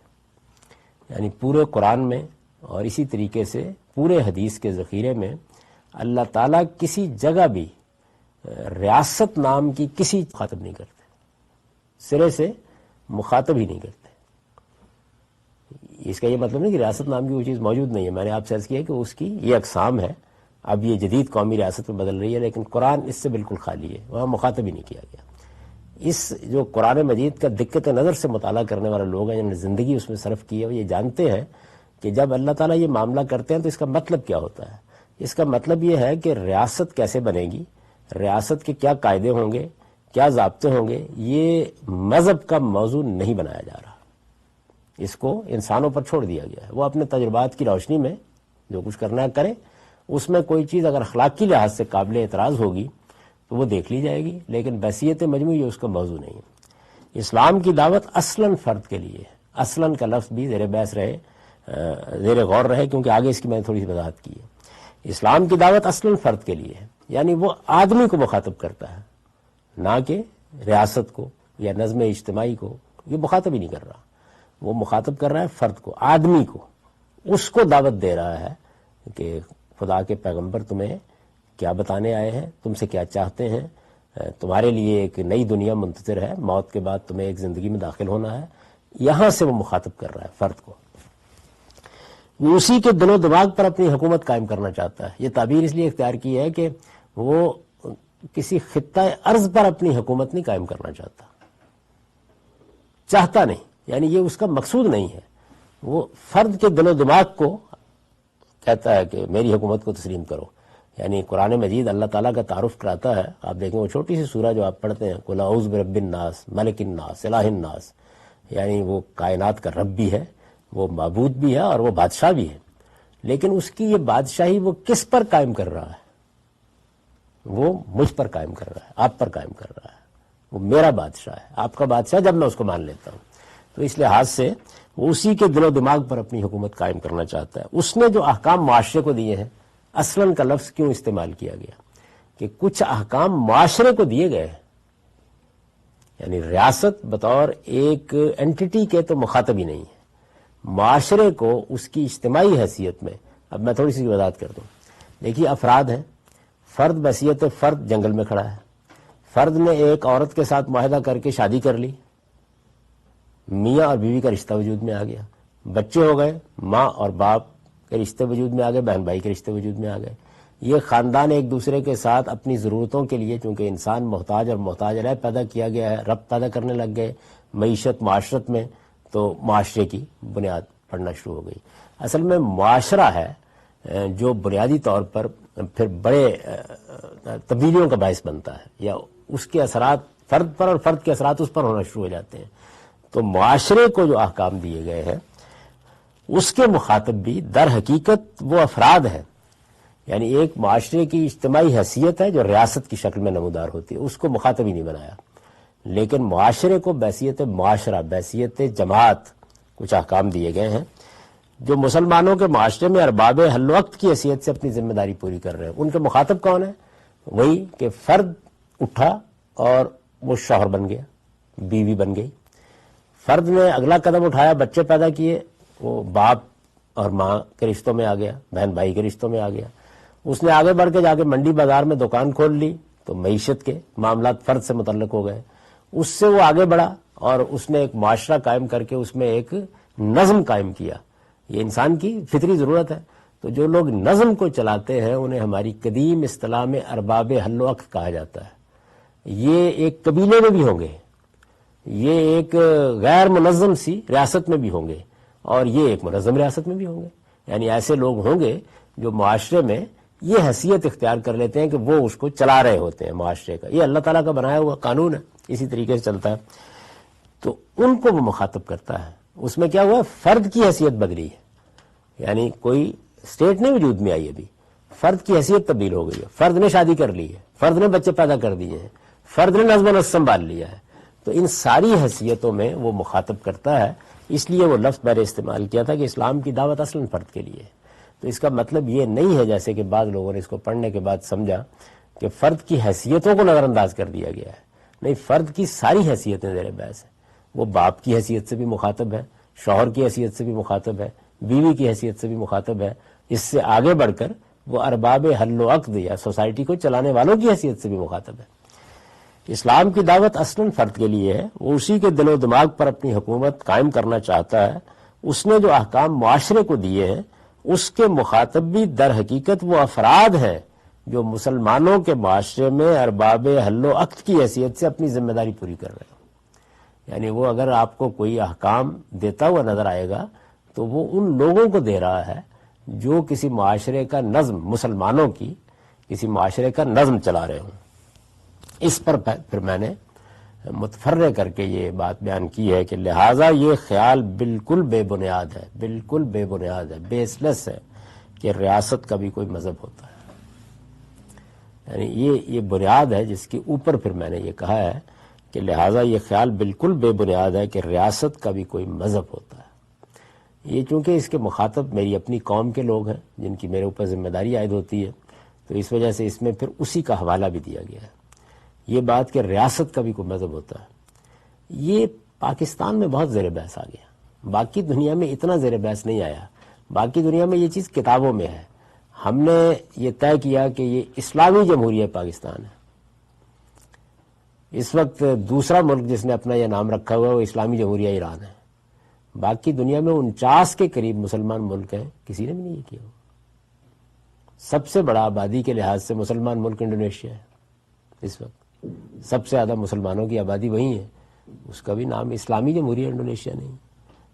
یعنی پورے قرآن میں اور اسی طریقے سے پورے حدیث کے ذخیرے میں اللہ تعالیٰ کسی جگہ بھی ریاست نام کی کسی مخاطب نہیں کرتے، سرے سے مخاطب ہی نہیں کرتے۔ اس کا یہ مطلب نہیں کہ ریاست نام کی وہ چیز موجود نہیں ہے، میں نے آپ سے عرض کیا کہ اس کی یہ اقسام ہے، اب یہ جدید قومی ریاست میں بدل رہی ہے، لیکن قرآن اس سے بالکل خالی ہے، وہاں مخاطب ہی نہیں کیا گیا۔ اس جو قرآن مجید کا دقت نظر سے مطالعہ کرنے والے لوگ ہیں، جنہوں نے زندگی اس میں صرف کی ہے، وہ یہ جانتے ہیں کہ جب اللہ تعالیٰ یہ معاملہ کرتے ہیں تو اس کا مطلب کیا ہوتا ہے۔ اس کا مطلب یہ ہے کہ ریاست کیسے بنے گی، ریاست کے کیا قاعدے ہوں گے، کیا ضابطے ہوں گے، یہ مذہب کا موضوع نہیں بنایا جا رہا، اس کو انسانوں پر چھوڑ دیا گیا ہے۔ وہ اپنے تجربات کی روشنی میں جو کچھ کرنا ہے کرے، اس میں کوئی چیز اگر اخلاقی لحاظ سے قابل اعتراض ہوگی تو وہ دیکھ لی جائے گی، لیکن بحیثیت مجموعی یہ اس کا موضوع نہیں ہے۔ اسلام کی دعوت اصلاً فرد کے لیے ہے، اصلاً کا لفظ بھی زیر بحث رہے، زیر غور رہے، کیونکہ آگے اس کی میں نے تھوڑی سی وضاحت کی ہے۔ اسلام کی دعوت اصلاً فرد کے لیے ہے، یعنی وہ آدمی کو مخاطب کرتا ہے، نہ کہ ریاست کو یا نظم اجتماعی کو، یہ مخاطب ہی نہیں کر رہا، وہ مخاطب کر رہا ہے فرد کو، آدمی کو، اس کو دعوت دے رہا ہے کہ خدا کے پیغمبر تمہیں کیا بتانے آئے ہیں، تم سے کیا چاہتے ہیں، تمہارے لیے ایک نئی دنیا منتظر ہے، موت کے بعد تمہیں ایک زندگی میں داخل ہونا ہے۔ یہاں سے وہ مخاطب کر رہا ہے فرد کو، وہ اسی کے دل و دماغ پر اپنی حکومت قائم کرنا چاہتا ہے۔ یہ تعبیر اس لیے اختیار کی ہے کہ وہ کسی خطہ ارض پر اپنی حکومت نہیں قائم کرنا چاہتا نہیں، یعنی یہ اس کا مقصود نہیں ہے، وہ فرد کے دل و دماغ کو کہتا ہے کہ میری حکومت کو تسلیم کرو۔ یعنی قرآن مجید اللہ تعالیٰ کا تعارف کراتا ہے، آپ دیکھیں وہ چھوٹی سی سورہ جو آپ پڑھتے ہیں، قل اعوذ برب الناس ملک الناس الہ الناس، یعنی وہ کائنات کا رب بھی ہے، وہ معبود بھی ہے اور وہ بادشاہ بھی ہے، لیکن اس کی یہ بادشاہی وہ کس پر قائم کر رہا ہے؟ وہ مجھ پر قائم کر رہا ہے، آپ پر قائم کر رہا ہے، وہ میرا بادشاہ ہے، آپ کا بادشاہ جب میں اس کو مان لیتا ہوں۔ تو اس لحاظ سے وہ اسی کے دل و دماغ پر اپنی حکومت قائم کرنا چاہتا ہے۔ اس نے جو احکام معاشرے کو دیے ہیں، اصلاً کا لفظ کیوں استعمال کیا گیا کہ کچھ احکام معاشرے کو دیے گئے ہیں، یعنی ریاست بطور ایک اینٹیٹی کے تو مخاطب ہی نہیں ہے، معاشرے کو اس کی اجتماعی حیثیت میں۔ اب میں تھوڑی سی وضاحت کر دوں، دیکھیے افراد ہیں، فرد بحیثیت فرد جنگل میں کھڑا ہے، فرد نے ایک عورت کے ساتھ معاہدہ کر کے شادی کر لی، میاں اور بیوی کا رشتہ وجود میں آ گیا، بچے ہو گئے، ماں اور باپ کے رشتے وجود میں آ گئے، بہن بھائی کے رشتے وجود میں آ گئے۔ یہ خاندان ایک دوسرے کے ساتھ اپنی ضرورتوں کے لیے، چونکہ انسان محتاج اور محتاج رہ پیدا کیا گیا ہے، رب پیدا کرنے لگ گئے معیشت معاشرت میں، تو معاشرے کی بنیاد پڑنا شروع ہو گئی۔ اصل میں معاشرہ ہے جو بنیادی طور پر پھر بڑے تبدیلیوں کا باعث بنتا ہے، یا اس کے اثرات فرد پر اور فرد کے اثرات اس پر ہونا شروع ہو جاتے ہیں۔ تو معاشرے کو جو احکام دیے گئے ہیں اس کے مخاطب بھی در حقیقت وہ افراد ہیں، یعنی ایک معاشرے کی اجتماعی حیثیت ہے جو ریاست کی شکل میں نمودار ہوتی ہے، اس کو مخاطب ہی نہیں بنایا، لیکن معاشرے کو بحیثیت معاشرہ، بحیثیت جماعت کچھ احکام دیے گئے ہیں جو مسلمانوں کے معاشرے میں ارباب حل وقت کی حیثیت سے اپنی ذمہ داری پوری کر رہے ہیں۔ ان کے مخاطب کون ہیں؟ وہی کہ فرد اٹھا اور وہ شوہر بن گیا، بیوی بن گئی، فرد نے اگلا قدم اٹھایا، بچے پیدا کیے، وہ باپ اور ماں کے رشتوں میں آ گیا، بہن بھائی کے رشتوں میں آ گیا، اس نے آگے بڑھ کے جا کے منڈی بازار میں دکان کھول لی، تو معیشت کے معاملات فرد سے متعلق ہو گئے، اس سے وہ آگے بڑھا اور اس نے ایک معاشرہ قائم کر کے اس میں ایک نظم قائم کیا۔ یہ انسان کی فطری ضرورت ہے، تو جو لوگ نظم کو چلاتے ہیں انہیں ہماری قدیم اصطلاح میں ارباب حل و عقد کہا جاتا ہے۔ یہ ایک قبیلے میں بھی ہوں گے، یہ ایک غیر منظم سی ریاست میں بھی ہوں گے، اور یہ ایک منظم ریاست میں بھی ہوں گے، یعنی ایسے لوگ ہوں گے جو معاشرے میں یہ حیثیت اختیار کر لیتے ہیں کہ وہ اس کو چلا رہے ہوتے ہیں معاشرے کا۔ یہ اللہ تعالیٰ کا بنایا ہوا قانون ہے، اسی طریقے سے چلتا ہے، تو ان کو وہ مخاطب کرتا ہے۔ اس میں کیا ہوا؟ فرد کی حیثیت بدلی ہے، یعنی کوئی اسٹیٹ نہیں وجود میں آئی، ابھی فرد کی حیثیت تبدیل ہو گئی ہے، فرد نے شادی کر لی ہے، فرد نے بچے پیدا کر دیے ہیں، فرد نے نظم و نسق سنبھال لیا ہے، تو ان ساری حیثیتوں میں وہ مخاطب کرتا ہے. اس لیے وہ لفظ میں نے استعمال کیا تھا کہ اسلام کی دعوت اصلاً فرد کے لیے ہے. تو اس کا مطلب یہ نہیں ہے جیسے کہ بعض لوگوں نے اس کو پڑھنے کے بعد سمجھا کہ فرد کی حیثیتوں کو نظر انداز کر دیا گیا ہے. نہیں، فرد کی ساری حیثیتیں زیر بحث ہیں. وہ باپ کی حیثیت سے بھی مخاطب ہے، شوہر کی حیثیت سے بھی مخاطب ہے، بیوی کی حیثیت سے بھی مخاطب ہے، اس سے آگے بڑھ کر وہ ارباب حل و عقد یا سوسائٹی کو چلانے والوں کی حیثیت سے بھی مخاطب ہے. اسلام کی دعوت اصلاً فرد کے لیے ہے. وہ اسی کے دل و دماغ پر اپنی حکومت قائم کرنا چاہتا ہے. اس نے جو احکام معاشرے کو دیے ہیں اس کے مخاطب بھی در حقیقت وہ افراد ہیں جو مسلمانوں کے معاشرے میں ارباب حل و عقد کی حیثیت سے اپنی ذمہ داری پوری کر رہے ہیں. یعنی وہ اگر آپ کو کوئی احکام دیتا ہوا نظر آئے گا تو وہ ان لوگوں کو دے رہا ہے جو کسی معاشرے کا نظم، مسلمانوں کی کسی معاشرے کا نظم چلا رہے ہوں. اس پر پھر میں نے متفرع کر کے یہ بات بیان کی ہے کہ لہٰذا یہ خیال بالکل بے بنیاد ہے، بالکل بے بنیاد ہے، بیس لیس ہے کہ ریاست کا بھی کوئی مذہب ہوتا ہے. یعنی یہ بنیاد ہے جس کے اوپر پھر میں نے یہ کہا ہے کہ لہٰذا یہ خیال بالکل بے بنیاد ہے کہ ریاست کا بھی کوئی مذہب ہوتا ہے. یہ چونکہ اس کے مخاطب میری اپنی قوم کے لوگ ہیں جن کی میرے اوپر ذمہ داری عائد ہوتی ہے، تو اس وجہ سے اس میں پھر اسی کا حوالہ بھی دیا گیا ہے. یہ بات کہ ریاست کا بھی کوئی مذہب ہوتا ہے، یہ پاکستان میں بہت زیر بحث آ گیا. باقی دنیا میں اتنا زیر بحث نہیں آیا. باقی دنیا میں یہ چیز کتابوں میں ہے. ہم نے یہ طے کیا کہ یہ اسلامی جمہوریہ پاکستان ہے. اس وقت دوسرا ملک جس نے اپنا یہ نام رکھا ہوا ہے وہ اسلامی جمہوریہ ایران ہے. باقی دنیا میں 49 کے قریب مسلمان ملک ہیں، کسی نے بھی نہیں یہ کیا. سب سے بڑا آبادی کے لحاظ سے مسلمان ملک انڈونیشیا ہے. اس وقت سب سے زیادہ مسلمانوں کی آبادی وہی ہے. اس کا بھی نام اسلامی جمہوریہ انڈونیشیا نہیں.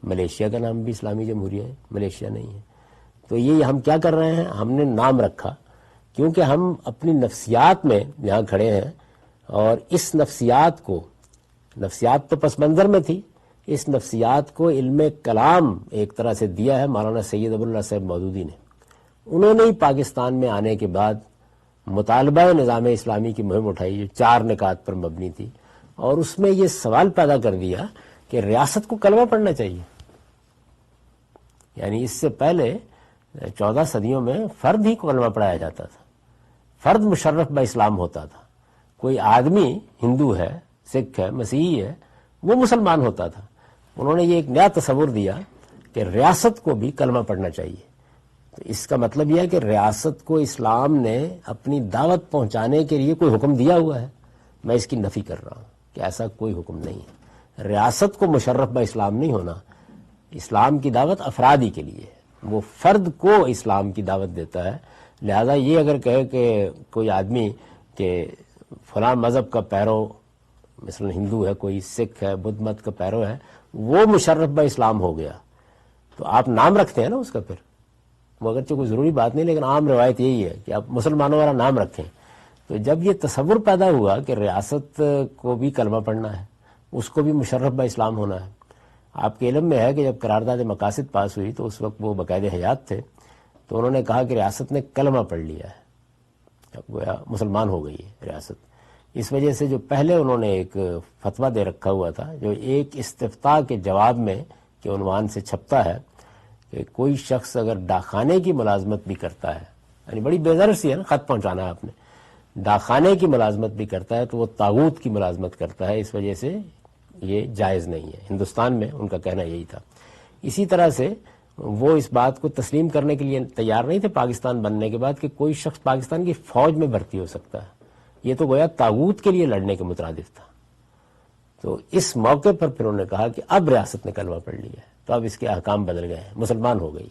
ملیشیا کا نام بھی اسلامی جمہوریہ ہے، ملیشیا نہیں ہے. تو یہ ہم کیا کر رہے ہیں، ہم نے نام رکھا کیونکہ ہم اپنی نفسیات میں یہاں کھڑے ہیں اور اس نفسیات تو پس منظر میں تھی. اس نفسیات کو علم کلام ایک طرح سے دیا ہے مولانا سید ابو اللہ صاحب مودودی نے. انہوں نے ہی پاکستان میں آنے کے بعد مطالبہ نظام اسلامی کی مہم اٹھائی جو 4 نکات پر مبنی تھی، اور اس میں یہ سوال پیدا کر دیا کہ ریاست کو کلمہ پڑھنا چاہیے. یعنی اس سے پہلے 14 صدیوں میں فرد ہی کو کلمہ پڑھایا جاتا تھا، فرد مشرف با اسلام ہوتا تھا. کوئی آدمی ہندو ہے، سکھ ہے، مسیحی ہے، وہ مسلمان ہوتا تھا. انہوں نے یہ ایک نیا تصور دیا کہ ریاست کو بھی کلمہ پڑھنا چاہیے. تو اس کا مطلب یہ ہے کہ ریاست کو اسلام نے اپنی دعوت پہنچانے کے لیے کوئی حکم دیا ہوا ہے. میں اس کی نفی کر رہا ہوں کہ ایسا کوئی حکم نہیں ہے. ریاست کو مشرف با اسلام نہیں ہونا. اسلام کی دعوت افرادی کے لیے ہے، وہ فرد کو اسلام کی دعوت دیتا ہے. لہذا یہ اگر کہے کہ کوئی آدمی کہ فلاں مذہب کا پیرو، مثلا ہندو ہے، کوئی سکھ ہے، بدھ مت کا پیرو ہے، وہ مشرف با اسلام ہو گیا، تو آپ نام رکھتے ہیں نا اس کا. پھر وہ اگرچہ کوئی ضروری بات نہیں لیکن عام روایت یہی ہے کہ آپ مسلمانوں والا نام رکھیں. تو جب یہ تصور پیدا ہوا کہ ریاست کو بھی کلمہ پڑھنا ہے، اس کو بھی مشرف با اسلام ہونا ہے. آپ کے علم میں ہے کہ جب قرارداد مقاصد پاس ہوئی تو اس وقت وہ باقاعد حیات تھے، تو انہوں نے کہا کہ ریاست نے کلمہ پڑھ لیا ہے، اب گویا مسلمان ہو گئی ہے ریاست. اس وجہ سے جو پہلے انہوں نے ایک فتویٰ دے رکھا ہوا تھا جو ایک استفتاء کے جواب میں کے عنوان سے چھپتا ہے کہ کوئی شخص اگر ڈاکخانے کی ملازمت بھی کرتا ہے، یعنی بڑی بےغرض سی ہے نا، خط پہنچانا ہے آپ نے، ڈاکخانے کی ملازمت بھی کرتا ہے تو وہ طاغوت کی ملازمت کرتا ہے. اس وجہ سے یہ جائز نہیں ہے. ہندوستان میں ان کا کہنا یہی تھا. اسی طرح سے وہ اس بات کو تسلیم کرنے کے لیے تیار نہیں تھے پاکستان بننے کے بعد کہ کوئی شخص پاکستان کی فوج میں بھرتی ہو سکتا ہے. یہ تو گویا طاغوت کے لیے لڑنے کے مترادف تھا. تو اس موقع پر پھر انہوں نے کہا کہ اب ریاست نے کلمہ پڑھ لیا ہے تو اب اس کے احکام بدل گئے ہیں، مسلمان ہو گئی.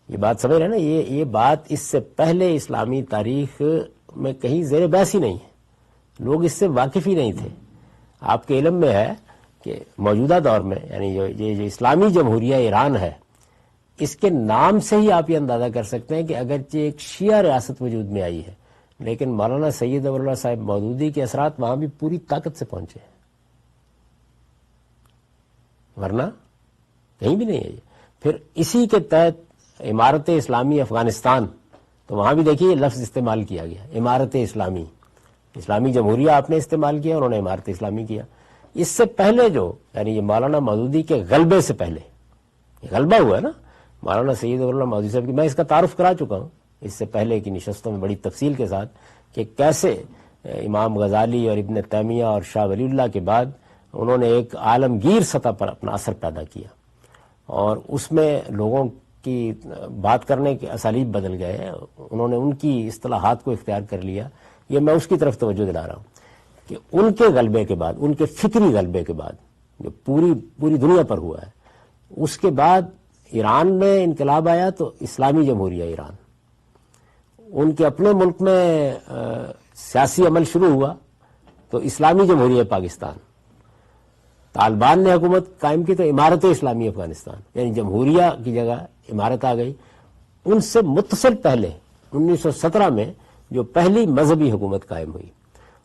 یہ بات سمجھ رہے ہیں نا، یہ بات اس سے پہلے اسلامی تاریخ میں کہیں زیر بحث ہی نہیں ہے. لوگ اس سے واقف ہی نہیں تھے. آپ کے علم میں ہے کہ موجودہ دور میں یعنی یہ جو اسلامی جمہوریہ ایران ہے، اس کے نام سے ہی آپ یہ اندازہ کر سکتے ہیں کہ اگرچہ ایک شیعہ ریاست وجود میں آئی ہے لیکن مولانا سید ابو اللہ صاحب مودودی کے اثرات وہاں بھی پوری طاقت سے پہنچے ہیں، ورنہ کہیں بھی نہیں ہے. یہ پھر اسی کے تحت امارت اسلامی افغانستان، تو وہاں بھی دیکھیے لفظ استعمال کیا گیا، امارت اسلامی، اسلامی جمہوریہ آپ نے استعمال کیا، انہوں نے امارت اسلامی کیا۔ اس سے پہلے جو یعنی یہ مولانا مودودی کے غلبے سے پہلے، یہ غلبہ ہوا ہے نا مولانا سید ولی اللہ مودودی صاحب کی، میں اس کا تعارف کرا چکا ہوں اس سے پہلے کی نشستوں میں بڑی تفصیل کے ساتھ، کہ کیسے امام غزالی اور ابن تیمیہ اور شاہ ولی اللہ کے بعد انہوں نے ایک عالمگیر سطح پر اپنا اثر پیدا کیا، اور اس میں لوگوں کی بات کرنے کے اسالیب بدل گئے، انہوں نے ان کی اصطلاحات کو اختیار کر لیا۔ یہ میں اس کی طرف توجہ دلا رہا ہوں کہ ان کے غلبے کے بعد، ان کے فکری غلبے کے بعد جو پوری دنیا پر ہوا ہے، اس کے بعد ایران میں انقلاب آیا تو اسلامی جمہوریہ ایران، ان کے اپنے ملک میں سیاسی عمل شروع ہوا تو اسلامی جمہوریہ پاکستان، طالبان نے حکومت قائم کی تو امارت اسلامی افغانستان، یعنی جمہوریہ کی جگہ امارت آ گئی۔ ان سے متصل پہلے 1917 میں جو پہلی مذہبی حکومت قائم ہوئی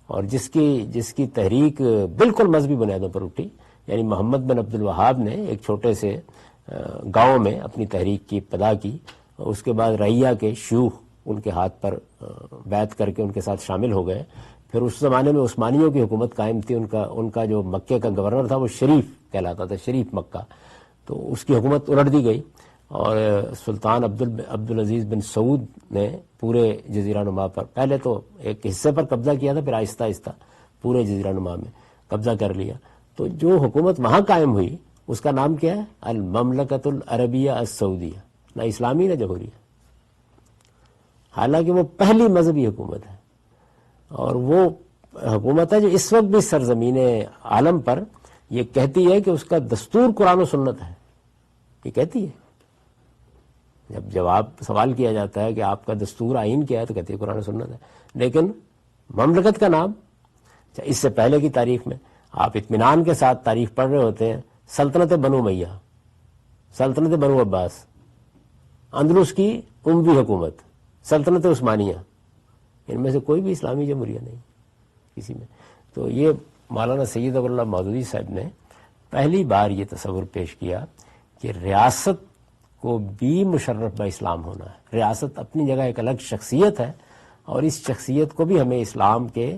اور جس کی تحریک بالکل مذہبی بنیادوں پر اٹھی، یعنی محمد بن عبد الوہاب نے ایک چھوٹے سے گاؤں میں اپنی تحریک کی ابتدا کی، اور اس کے بعد رعیہ کے شیوخ ان کے ہاتھ پر بیعت کر کے ان کے ساتھ شامل ہو گئے۔ پھر اس زمانے میں عثمانیوں کی حکومت قائم تھی، ان کا جو مکے کا گورنر تھا وہ شریف کہلاتا تھا، شریف مکہ، تو اس کی حکومت الٹ دی گئی، اور سلطان عبدالعزیز بن سعود نے پورے جزیرہ نما پر پہلے تو ایک حصے پر قبضہ کیا تھا، پھر آہستہ آہستہ پورے جزیرہ نما میں قبضہ کر لیا۔ تو جو حکومت وہاں قائم ہوئی اس کا نام کیا ہے؟ المملکت العربیہ السعودیہ، نہ اسلامی نہ جمہوریہ، حالانکہ وہ پہلی مذہبی حکومت ہے، اور وہ حکومت ہے جو اس وقت بھی سرزمین عالم پر یہ کہتی ہے کہ اس کا دستور قرآن و سنت ہے، یہ کہتی ہے۔ جب آپ سوال کیا جاتا ہے کہ آپ کا دستور آئین کیا ہے تو کہتی ہے قرآن و سنت ہے، لیکن مملکت کا نام اس سے پہلے کی تاریخ میں آپ اطمینان کے ساتھ تاریخ پڑھ رہے ہوتے ہیں، سلطنت بنو امیہ، سلطنت بنو عباس، اندلس کی اموی حکومت، سلطنت عثمانیہ، ان میں سے کوئی بھی اسلامی جمہوریہ نہیں کسی میں۔ تو یہ مولانا سید ولی اللہ مودودی صاحب نے پہلی بار یہ تصور پیش کیا کہ ریاست کو بھی مشرف با اسلام ہونا ہے، ریاست اپنی جگہ ایک الگ شخصیت ہے، اور اس شخصیت کو بھی ہمیں اسلام کے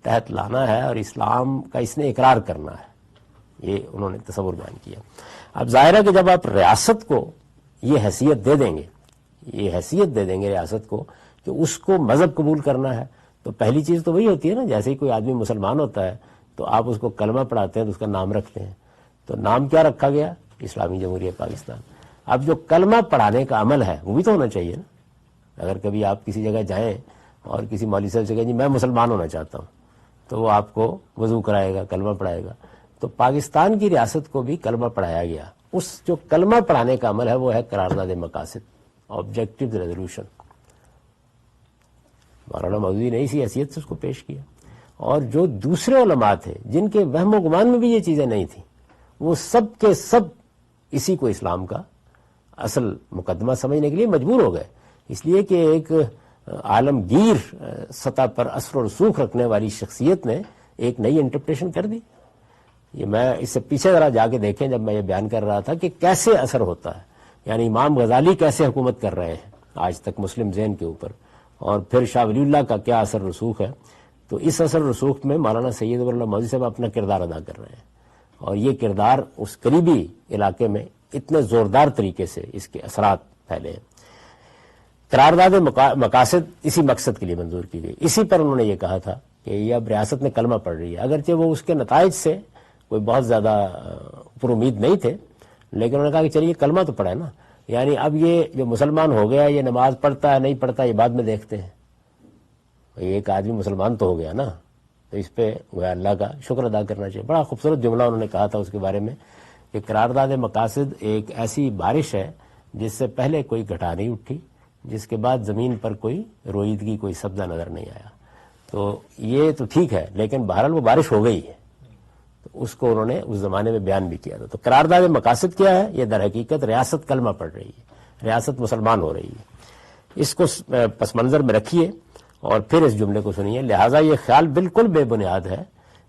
تحت لانا ہے اور اسلام کا اس نے اقرار کرنا ہے، یہ انہوں نے تصور بیان کیا۔ اب ظاہر ہے کہ جب آپ ریاست کو یہ حیثیت دے دیں گے ریاست کو کہ اس کو مذہب قبول کرنا ہے، تو پہلی چیز تو وہی ہوتی ہے نا، جیسے ہی کوئی آدمی مسلمان ہوتا ہے تو آپ اس کو کلمہ پڑھاتے ہیں تو اس کا نام رکھتے ہیں، تو نام کیا رکھا گیا؟ اسلامی جمہوریہ پاکستان۔ اب جو کلمہ پڑھانے کا عمل ہے وہ بھی تو ہونا چاہیے نا۔ اگر کبھی آپ کسی جگہ جائیں اور کسی مولوی صاحب سے کہیں جی میں مسلمان ہونا چاہتا ہوں، تو وہ آپ کو وضو کرائے گا، کلمہ پڑھائے گا۔ تو پاکستان کی ریاست کو بھی کلمہ پڑھایا گیا، اس جو کلمہ پڑھانے کا عمل ہے وہ ہے قرارداد مقاصد، آبجیکٹو ریزولوشن۔ مولانا مودودی نے اسی حیثیت سے اس کو پیش کیا، اور جو دوسرے علماء تھے جن کے وہم و گمان میں بھی یہ چیزیں نہیں تھیں، وہ سب کے سب اسی کو اسلام کا اصل مقدمہ سمجھنے کے لیے مجبور ہو گئے، اس لیے کہ ایک عالمگیر سطح پر اثر و رسوخ رکھنے والی شخصیت نے ایک نئی انٹرپریشن کر دی۔ یہ میں اس سے پیچھے ذرا جا کے دیکھیں، جب میں یہ بیان کر رہا تھا کہ کیسے اثر ہوتا ہے، یعنی امام غزالی کیسے حکومت کر رہے ہیں آج تک مسلم ذہن کے اوپر، اور پھر شاہ ولی اللہ کا کیا اثر رسوخ ہے، تو اس اثر رسوخ میں مولانا سید ولی اللہ مودودی صاحب اپنا کردار ادا کر رہے ہیں، اور یہ کردار اس قریبی علاقے میں اتنے زوردار طریقے سے اس کے اثرات پھیلے ہیں۔ قرارداد مقاصد اسی مقصد کے لیے منظور کی گئی، اسی پر انہوں نے یہ کہا تھا کہ یہ اب ریاست میں کلمہ پڑھ رہی ہے، اگرچہ وہ اس کے نتائج سے کوئی بہت زیادہ پر امید نہیں تھے، لیکن انہوں نے کہا کہ چلیے کلمہ تو پڑھا ہے نا، یعنی اب یہ جو مسلمان ہو گیا یہ نماز پڑھتا ہے نہیں پڑھتا یہ بعد میں دیکھتے ہیں، ایک آدمی مسلمان تو ہو گیا نا، تو اس پہ اللہ کا شکر ادا کرنا چاہیے۔ بڑا خوبصورت جملہ انہوں نے کہا تھا اس کے بارے میں کہ قرارداد مقاصد ایک ایسی بارش ہے جس سے پہلے کوئی گھٹا نہیں اٹھی، جس کے بعد زمین پر کوئی روئیدگی، کوئی سبزہ نظر نہیں آیا۔ تو یہ تو ٹھیک ہے، لیکن بہرحال وہ بارش ہو گئی ہے، تو اس کو انہوں نے اس زمانے میں بیان بھی کیا تھا۔ تو قرارداد مقاصد کیا ہے؟ یہ در حقیقت ریاست کلمہ پڑھ رہی ہے، ریاست مسلمان ہو رہی ہے۔ اس کو پس منظر میں رکھیے اور پھر اس جملے کو سنیے۔ لہٰذا یہ خیال بالکل بے بنیاد ہے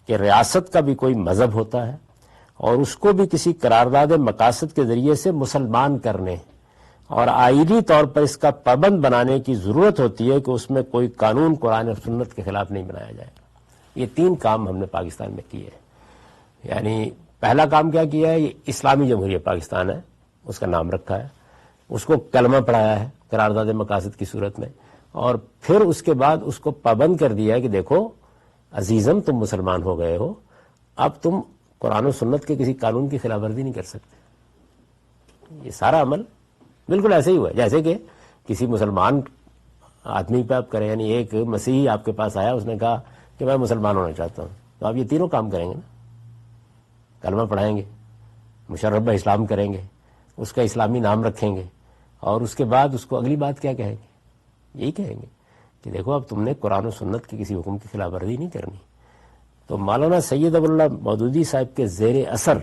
کہ ریاست کا بھی کوئی مذہب ہوتا ہے اور اس کو بھی کسی قرارداد مقاصد کے ذریعے سے مسلمان کرنے اور آئینی طور پر اس کا پابند بنانے کی ضرورت ہوتی ہے کہ اس میں کوئی قانون قرآن اور سنت کے خلاف نہیں بنایا جائے گا۔ یہ 3 کام ہم نے پاکستان میں کیے ہیں۔ یعنی پہلا کام کیا کیا ہے، یہ اسلامی جمہوریہ پاکستان ہے، اس کا نام رکھا ہے، اس کو کلمہ پڑھایا ہے قرارداد مقاصد کی صورت میں، اور پھر اس کے بعد اس کو پابند کر دیا ہے کہ دیکھو عزیزم تم مسلمان ہو گئے ہو، اب تم قرآن و سنت کے کسی قانون کی خلاف ورزی نہیں کر سکتے۔ یہ سارا عمل بالکل ایسے ہی ہوا ہے جیسے کہ کسی مسلمان آدمی پہ آپ کریں، یعنی ایک مسیحی آپ کے پاس آیا، اس نے کہا کہ میں مسلمان ہونا چاہتا ہوں، تو آپ یہ تینوں کام کریں گے نا، کلمہ پڑھائیں گے، مشرب اسلام کریں گے، اس کا اسلامی نام رکھیں گے، اور اس کے بعد اس کو اگلی بات کیا کہیں گے، یہی کہیں گے کہ دیکھو اب تم نے قرآن و سنت کے کسی حکم کی خلاف ورزی نہیں کرنی۔ تو مولانا سید ابو اللہ مودودی صاحب کے زیر اثر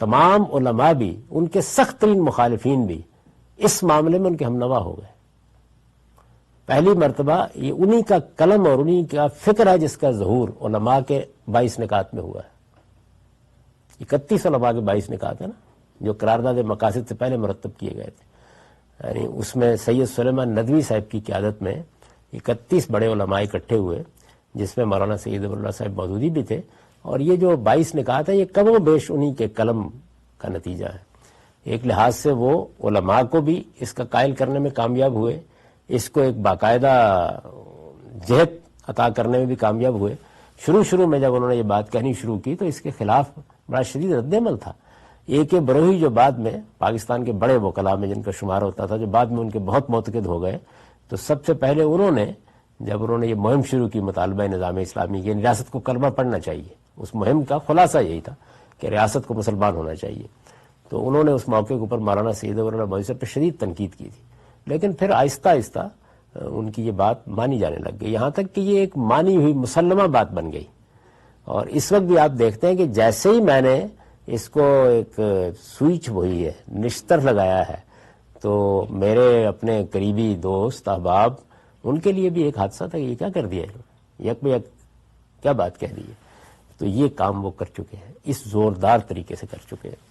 تمام علماء بھی، ان کے سخت ترین مخالفین بھی اس معاملے میں ان کے ہمنوا ہو گئے۔ پہلی مرتبہ یہ انہی کا قلم اور انہی کا فکر ہے جس کا ظہور علماء کے 22 نکات میں ہوا ہے۔ 31 علماء کے 22 نکات ہیں نا، جو قرارداد مقاصد سے پہلے مرتب کیے گئے تھے، یعنی اس میں سید سلیمان ندوی صاحب کی قیادت میں 31 بڑے علماء اکٹھے ہوئے، جس میں مولانا سید ابو اللہ صاحب مودودی بھی تھے، اور یہ جو 22 نکات ہیں یہ کم و بیش انہی کے قلم کا نتیجہ ہے۔ ایک لحاظ سے وہ علماء کو بھی اس کا قائل کرنے میں کامیاب ہوئے، اس کو ایک باقاعدہ جہت عطا کرنے میں بھی کامیاب ہوئے۔ شروع میں جب انہوں نے یہ بات کہنی شروع کی تو اس کے خلاف بڑا شدید رد عمل تھا۔ ایک بروہی جو بعد میں پاکستان کے بڑے وکلاء میں جن کا شمار ہوتا تھا، جو بعد میں ان کے بہت معتقد ہو گئے، تو سب سے پہلے جب انہوں نے یہ مہم شروع کی مطالبہ نظام اسلامی کی، ریاست کو کلمہ پڑھنا چاہیے، اس مہم کا خلاصہ یہی تھا کہ ریاست کو مسلمان ہونا چاہیے، تو انہوں نے اس موقع کے اوپر مولانا سید ابو اللہ مودودی صاحب پہ شدید تنقید کی تھی، لیکن پھر آہستہ آہستہ ان کی یہ بات مانی جانے لگ گئی، یہاں تک کہ یہ ایک مانی ہوئی مسلمہ بات بن گئی۔ اور اس وقت بھی آپ دیکھتے ہیں کہ جیسے ہی میں نے اس کو ایک سوئچ وہی ہے نشتر لگایا ہے، تو میرے اپنے قریبی دوست احباب، ان کے لیے بھی ایک حادثہ تھا کہ یہ کیا کر دیا ہے، یک بے یک کیا بات کہہ دی ہے۔ تو یہ کام وہ کر چکے ہیں، اس زوردار طریقے سے کر چکے ہیں۔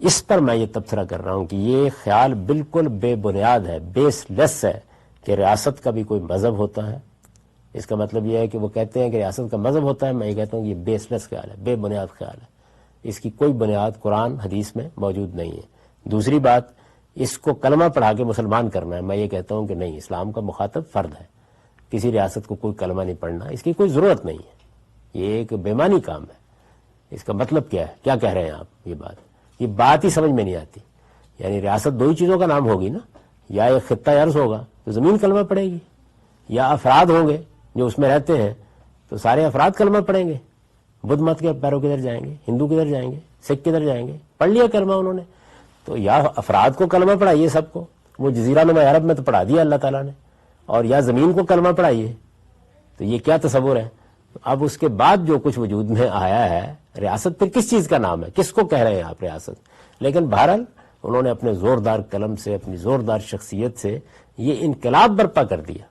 اس پر میں یہ تبصرہ کر رہا ہوں کہ یہ خیال بالکل بے بنیاد ہے، بیس لیس ہے کہ ریاست کا بھی کوئی مذہب ہوتا ہے۔ اس کا مطلب یہ ہے کہ وہ کہتے ہیں کہ ریاست کا مذہب ہوتا ہے، میں یہ کہتا ہوں کہ یہ بیس لیس خیال ہے، بے بنیاد خیال ہے، اس کی کوئی بنیاد قرآن حدیث میں موجود نہیں ہے۔ دوسری بات، اس کو کلمہ پڑھا کے مسلمان کرنا ہے، میں یہ کہتا ہوں کہ نہیں، اسلام کا مخاطب فرد ہے، کسی ریاست کو کوئی کلمہ نہیں پڑھنا، اس کی کوئی ضرورت نہیں ہے، یہ ایک بےمانی کام ہے۔ اس کا مطلب کیا ہے، کیا کہہ رہے ہیں آپ، یہ بات ہی سمجھ میں نہیں آتی۔ یعنی ریاست 2 ہی چیزوں کا نام ہوگی نا، یا ایک خطہ ارض ہوگا تو زمین کلمہ پڑے گی، یا افراد ہوں گے جو اس میں رہتے ہیں تو سارے افراد کلمہ پڑھیں گے، بدھ مت کے پیرو کدھر جائیں گے، ہندو کدھر جائیں گے، سکھ کدھر جائیں گے، پڑھ لیا کلمہ انہوں نے، تو یا افراد کو کلمہ پڑھائیے سب کو، وہ جزیرہ نما عرب میں تو پڑھا دیا اللہ تعالیٰ نے، اور یا زمین کو کلمہ پڑھائیے، تو یہ کیا تصور ہے۔ اب اس کے بعد جو کچھ وجود میں آیا ہے، ریاست پھر کس چیز کا نام ہے، کس کو کہہ رہے ہیں آپ ریاست؟ لیکن بہرحال انہوں نے اپنے زوردار قلم سے، اپنی زوردار شخصیت سے یہ انقلاب برپا کر دیا،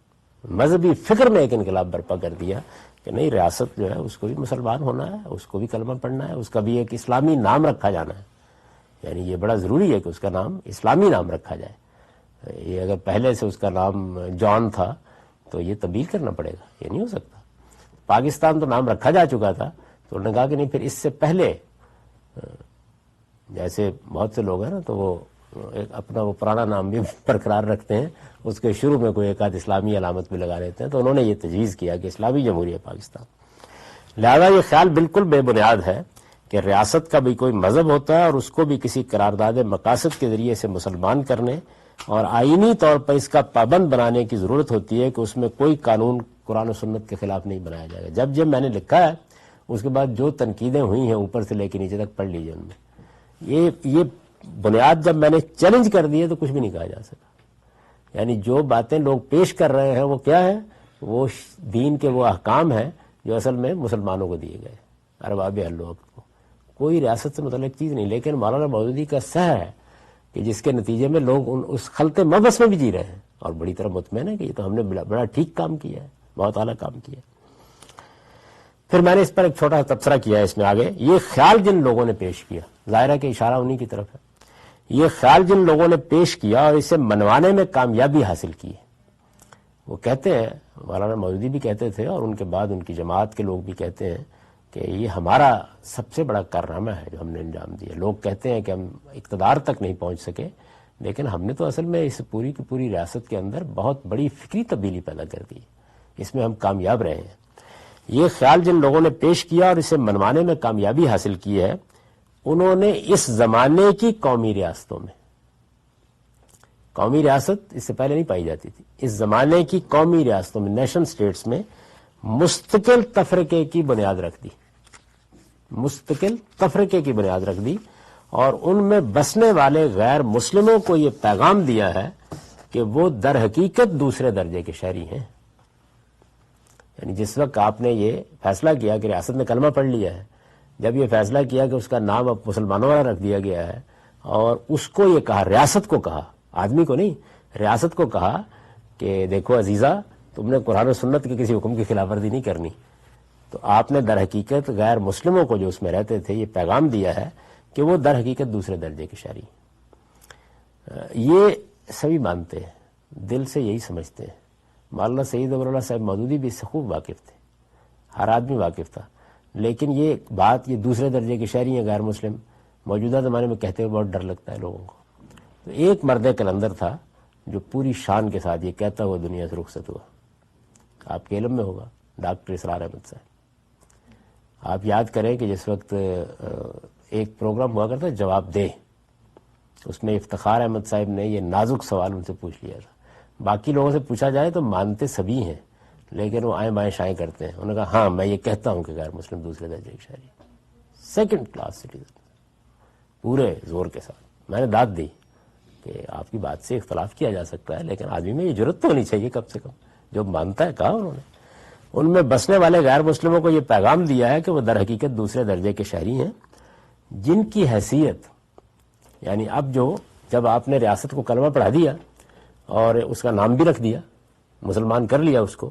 مذہبی فکر میں ایک انقلاب برپا کر دیا کہ نہیں، ریاست جو ہے اس کو بھی مسلمان ہونا ہے، اس کو بھی کلمہ پڑھنا ہے، اس کا بھی ایک اسلامی نام رکھا جانا ہے، یعنی یہ بڑا ضروری ہے کہ اس کا نام اسلامی نام رکھا جائے۔ یہ اگر پہلے سے اس کا نام جان تھا تو یہ تبدیل کرنا پڑے گا، یہ نہیں ہو سکتا۔ پاکستان تو نام رکھا جا چکا تھا، تو انہوں نے کہا کہ نہیں، پھر اس سے پہلے جیسے بہت سے لوگ ہیں نا، تو وہ اپنا وہ پرانا نام بھی برقرار رکھتے ہیں، اس کے شروع میں کوئی ایک آدھ اسلامی علامت بھی لگا لیتے ہیں، تو انہوں نے یہ تجویز کیا کہ اسلامی جمہوریہ پاکستان۔ لہذا یہ خیال بالکل بے بنیاد ہے کہ ریاست کا بھی کوئی مذہب ہوتا ہے اور اس کو بھی کسی قرارداد مقاصد کے ذریعے سے مسلمان کرنے اور آئینی طور پر اس کا پابند بنانے کی ضرورت ہوتی ہے کہ اس میں کوئی قانون قرآن و سنت کے خلاف نہیں بنایا جائے گا۔ جب میں نے لکھا ہے، اس کے بعد جو تنقیدیں ہوئی ہیں اوپر سے لے کے نیچے تک پڑھ لیجیے، ان میں یہ بنیاد جب میں نے چیلنج کر دی ہے تو کچھ بھی نہیں کہا جا سکا۔ یعنی جو باتیں لوگ پیش کر رہے ہیں وہ کیا ہے، وہ دین کے وہ احکام ہیں جو اصل میں مسلمانوں کو دیے گئے، ارباب حل و عقد کو، کوئی ریاست سے متعلق چیز نہیں۔ لیکن مولانا مودودی کا سحر ہے کہ جس کے نتیجے میں لوگ اس خلط مبس میں بھی جی رہے ہیں اور بڑی طرح مطمئن ہے کہ یہ تو ہم نے بڑا ٹھیک کام کیا ہے، بہت اعلیٰ کام کیا ہے۔ پھر میں نے اس پر ایک چھوٹا تبصرہ کیا ہے اس میں آگے، یہ خیال جن لوگوں نے پیش کیا، ظاہر ہے کہ اشارہ انہی کی طرف ہے یہ خیال جن لوگوں نے پیش کیا اور اسے منوانے میں کامیابی حاصل کی ہے، وہ کہتے ہیں، مولانا مودودی بھی کہتے تھے اور ان کے بعد ان کی جماعت کے لوگ بھی کہتے ہیں کہ یہ ہمارا سب سے بڑا کارنامہ ہے جو ہم نے انجام دیا۔ لوگ کہتے ہیں کہ ہم اقتدار تک نہیں پہنچ سکے، لیکن ہم نے تو اصل میں اس پوری کی پوری ریاست کے اندر بہت بڑی فکری تبدیلی پیدا کر دی، اس میں ہم کامیاب رہے ہیں۔ یہ خیال جن لوگوں نے پیش کیا اور اسے منوانے میں کامیابی حاصل کی ہے، انہوں نے اس زمانے کی قومی ریاستوں میں، قومی ریاست اس سے پہلے نہیں پائی جاتی تھی، اس زمانے کی قومی ریاستوں میں، نیشن سٹیٹس میں مستقل تفرقے کی بنیاد رکھ دی، مستقل تفرقے کی بنیاد رکھ دی، اور ان میں بسنے والے غیر مسلموں کو یہ پیغام دیا ہے کہ وہ در حقیقت دوسرے درجے کے شہری ہیں۔ یعنی جس وقت آپ نے یہ فیصلہ کیا کہ ریاست نے کلمہ پڑھ لیا ہے، جب یہ فیصلہ کیا کہ اس کا نام اب مسلمانوں والا رکھ دیا گیا ہے، اور اس کو یہ کہا، ریاست کو کہا، آدمی کو نہیں، ریاست کو کہا کہ دیکھو عزیزہ، تم نے قرآن و سنت کے کسی حکم کی خلاف ورزی نہیں کرنی، تو آپ نے در حقیقت غیر مسلموں کو جو اس میں رہتے تھے یہ پیغام دیا ہے کہ وہ در حقیقت دوسرے درجے کے شہری ہیں۔ یہ سبھی مانتے ہیں، دل سے یہی سمجھتے ہیں۔ مولانا سید ابوالعلا صاحب مودودی بھی اس سے خوب واقف تھے، ہر آدمی واقف تھا، لیکن یہ بات، یہ دوسرے درجے کے شہری ہیں غیر مسلم، موجودہ زمانے میں کہتے ہوئے بہت ڈر لگتا ہے لوگوں کو۔ تو ایک مرد کلندر تھا جو پوری شان کے ساتھ یہ کہتا ہوا دنیا سے رخصت ہوا، آپ کے علم میں ہوگا، ڈاکٹر اسرار احمد صاحب۔ آپ یاد کریں کہ جس وقت ایک پروگرام ہوا کرتا جواب دے، اس میں افتخار احمد صاحب نے یہ نازک سوال ان سے پوچھ لیا تھا۔ باقی لوگوں سے پوچھا جائے تو مانتے سبھی ہیں، لیکن وہ آئیں بائیں شائیں کرتے ہیں۔ انہوں نے کہا ہاں میں یہ کہتا ہوں کہ غیر مسلم دوسرے درجے کے شہری، سیکنڈ کلاس سٹیزن، پورے زور کے ساتھ۔ میں نے داد دی کہ آپ کی بات سے اختلاف کیا جا سکتا ہے، لیکن آدمی میں یہ جرت تو ہونی چاہیے کم سے کم، جو مانتا ہے۔ کہا انہوں نے ان میں بسنے والے غیر مسلموں کو یہ پیغام دیا ہے کہ وہ در حقیقت دوسرے درجے کے شہری ہیں، جن کی حیثیت، یعنی اب جب آپ نے ریاست کو کلمہ پڑھا دیا اور اس کا نام بھی رکھ دیا، مسلمان کر لیا اس کو،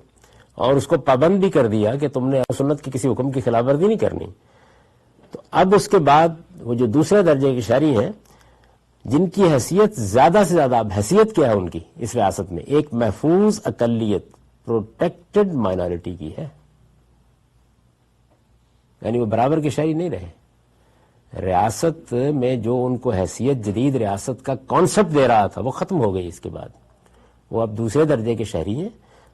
اور اس کو پابند بھی کر دیا کہ تم نے سنت کے کسی حکم کی خلاف ورزی نہیں کرنی، تو اب اس کے بعد وہ جو دوسرے درجے کے شہری ہیں، جن کی حیثیت زیادہ سے زیادہ، اب حیثیت کیا ہے ان کی اس ریاست میں، ایک محفوظ اقلیت، پروٹیکٹڈ مائنورٹی کی ہے، یعنی وہ برابر کے شہری نہیں رہے۔ ریاست میں جو ان کو حیثیت جدید ریاست کا کانسیپٹ دے رہا تھا وہ ختم ہو گئی، اس کے بعد وہ اب دوسرے درجے کے شہری ہیں،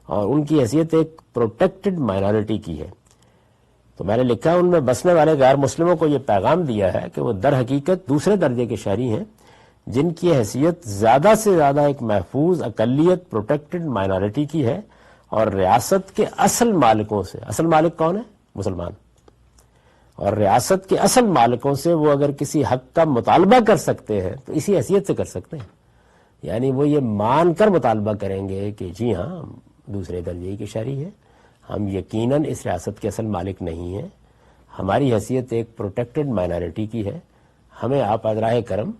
اور ان کی حیثیت ایک پروٹیکٹڈ مائنورٹی کی ہے۔ تو میں نے لکھا ان میں بسنے والے غیر مسلموں کو یہ پیغام دیا ہے کہ وہ در حقیقت دوسرے درجے کے شہری ہیں، جن کی حیثیت زیادہ سے زیادہ ایک محفوظ اقلیت، پروٹیکٹڈ مائنورٹی کی ہے، اور ریاست کے اصل مالکوں سے، اصل مالک کون ہے؟ مسلمان، اور ریاست کے اصل مالکوں سے وہ اگر کسی حق کا مطالبہ کر سکتے ہیں تو اسی حیثیت سے کر سکتے ہیں، یعنی وہ یہ مان کر مطالبہ کریں گے کہ جی ہاں ہم دوسرے درجے کے شہری ہیں، ہم یقیناً اس ریاست کے اصل مالک نہیں ہیں، ہماری حیثیت ایک پروٹیکٹڈ مائنورٹی کی ہے، ہمیں آپ ازراہ کرم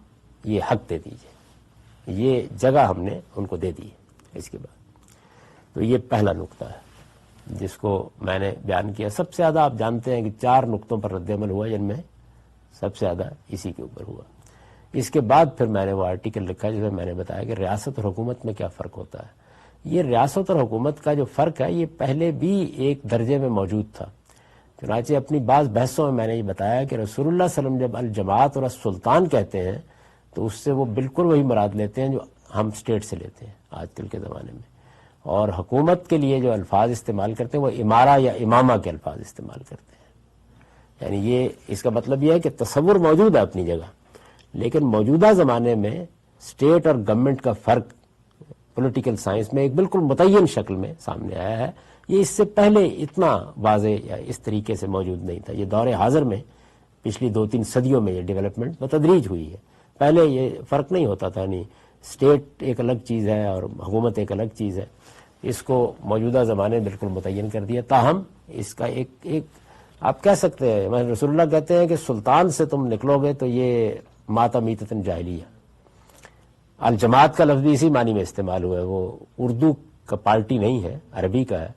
یہ حق دے دیجئے، یہ جگہ ہم نے ان کو دے دی ہے۔ اس کے بعد تو یہ پہلا نقطہ ہے جس کو میں نے بیان کیا۔ سب سے زیادہ آپ جانتے ہیں کہ 4 نقطوں پر رد عمل ہوا، جن میں سب سے زیادہ اسی کے اوپر ہوا۔ اس کے بعد پھر میں نے وہ آرٹیکل لکھا جس میں میں نے بتایا کہ ریاست اور حکومت میں کیا فرق ہوتا ہے۔ یہ ریاست اور حکومت کا جو فرق ہے یہ پہلے بھی ایک درجے میں موجود تھا، چنانچہ اپنی بعض بحثوں میں نے یہ بتایا کہ رسول اللہ صلی اللہ علیہ وسلم جب الجماعت اور السلطان کہتے ہیں تو اس سے وہ بالکل وہی مراد لیتے ہیں جو ہم اسٹیٹ سے لیتے ہیں آج کل کے زمانے میں، اور حکومت کے لیے جو الفاظ استعمال کرتے ہیں وہ امارہ یا امامہ کے الفاظ استعمال کرتے ہیں۔ یعنی یہ اس کا مطلب یہ ہے کہ تصور موجود ہے اپنی جگہ، لیکن موجودہ زمانے میں اسٹیٹ اور گورنمنٹ کا فرق پولیٹیکل سائنس میں ایک بالکل متعین شکل میں سامنے آیا ہے۔ یہ اس سے پہلے اتنا واضح یا اس طریقے سے موجود نہیں تھا، یہ دور حاضر میں پچھلی 2-3 صدیوں میں یہ ڈیولپمنٹ بتدریج ہوئی ہے۔ پہلے یہ فرق نہیں ہوتا تھا، یعنی اسٹیٹ ایک الگ چیز ہے اور حکومت ایک الگ چیز ہے، اس کو موجودہ زمانے میں بالکل متعین کر دیا۔ تاہم اس کا ایک آپ کہہ سکتے ہیں، رسول اللہ کہتے ہیں کہ سلطان سے تم نکلو گے تو یہ ماتا میتتن جاہلیہ۔ الجماعت کا لفظ بھی اسی معنی میں استعمال ہوا ہے، وہ اردو کا پارٹی نہیں ہے، عربی کا ہے۔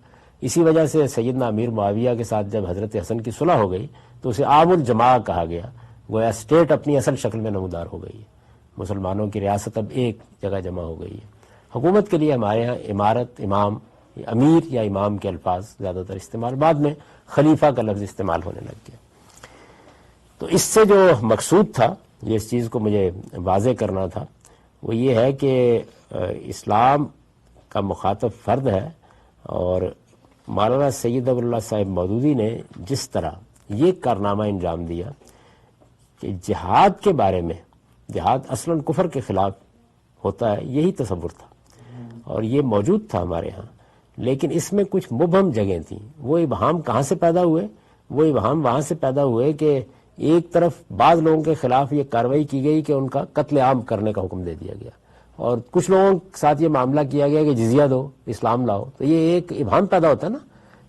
اسی وجہ سے سیدنا امیر معاویہ کے ساتھ جب حضرت حسن کی صلح ہو گئی تو اسے عام الجماع کہا گیا، گویا اسٹیٹ اپنی اصل شکل میں نمودار ہو گئی ہے۔ مسلمانوں کی ریاست اب ایک جگہ جمع ہو گئی ہے. حکومت کے لیے ہمارے ہاں امارت، امام، امیر یا امام کے الفاظ زیادہ تر استعمال، بعد میں خلیفہ کا لفظ استعمال ہونے لگ گیا. تو اس سے جو مقصود تھا، یہ اس چیز کو مجھے واضح کرنا تھا، وہ یہ ہے کہ اسلام کا مخاطب فرد ہے، اور مولانا سید ابواللہ صاحب مودودی نے جس طرح یہ کارنامہ انجام دیا کہ جہاد کے بارے میں، جہاد اصلاً کفر کے خلاف ہوتا ہے، یہی تصور تھا اور یہ موجود تھا ہمارے ہاں، لیکن اس میں کچھ مبہم جگہیں تھیں. وہ ابہام کہاں سے پیدا ہوئے؟ وہ ابہام وہاں سے پیدا ہوئے کہ ایک طرف بعض لوگوں کے خلاف یہ کارروائی کی گئی کہ ان کا قتل عام کرنے کا حکم دے دیا گیا، اور کچھ لوگوں کے ساتھ یہ معاملہ کیا گیا کہ جزیہ دو، اسلام لاؤ. تو یہ ایک ابہام پیدا ہوتا ہے نا.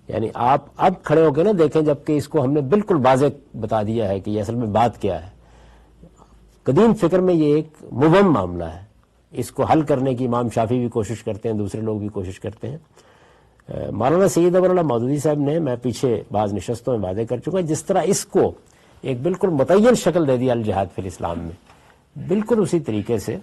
یعنی آپ اب کھڑے ہو کے نہ دیکھیں، جبکہ اس کو ہم نے بالکل واضح بتا دیا ہے کہ یہ اصل میں بات کیا ہے. قدیم فکر میں یہ ایک مبہم معاملہ ہے. اس کو حل کرنے کی امام شافعی بھی کوشش کرتے ہیں، دوسرے لوگ بھی کوشش کرتے ہیں. مولانا سید ابواللہ مودودی صاحب نے، میں پیچھے بعض نشستوں میں واضح کر چکا، جس طرح اس کو ایک بالکل متعین شکل دے دیا الجہاد فی الاسلام میں، بالکل اسی طریقے سے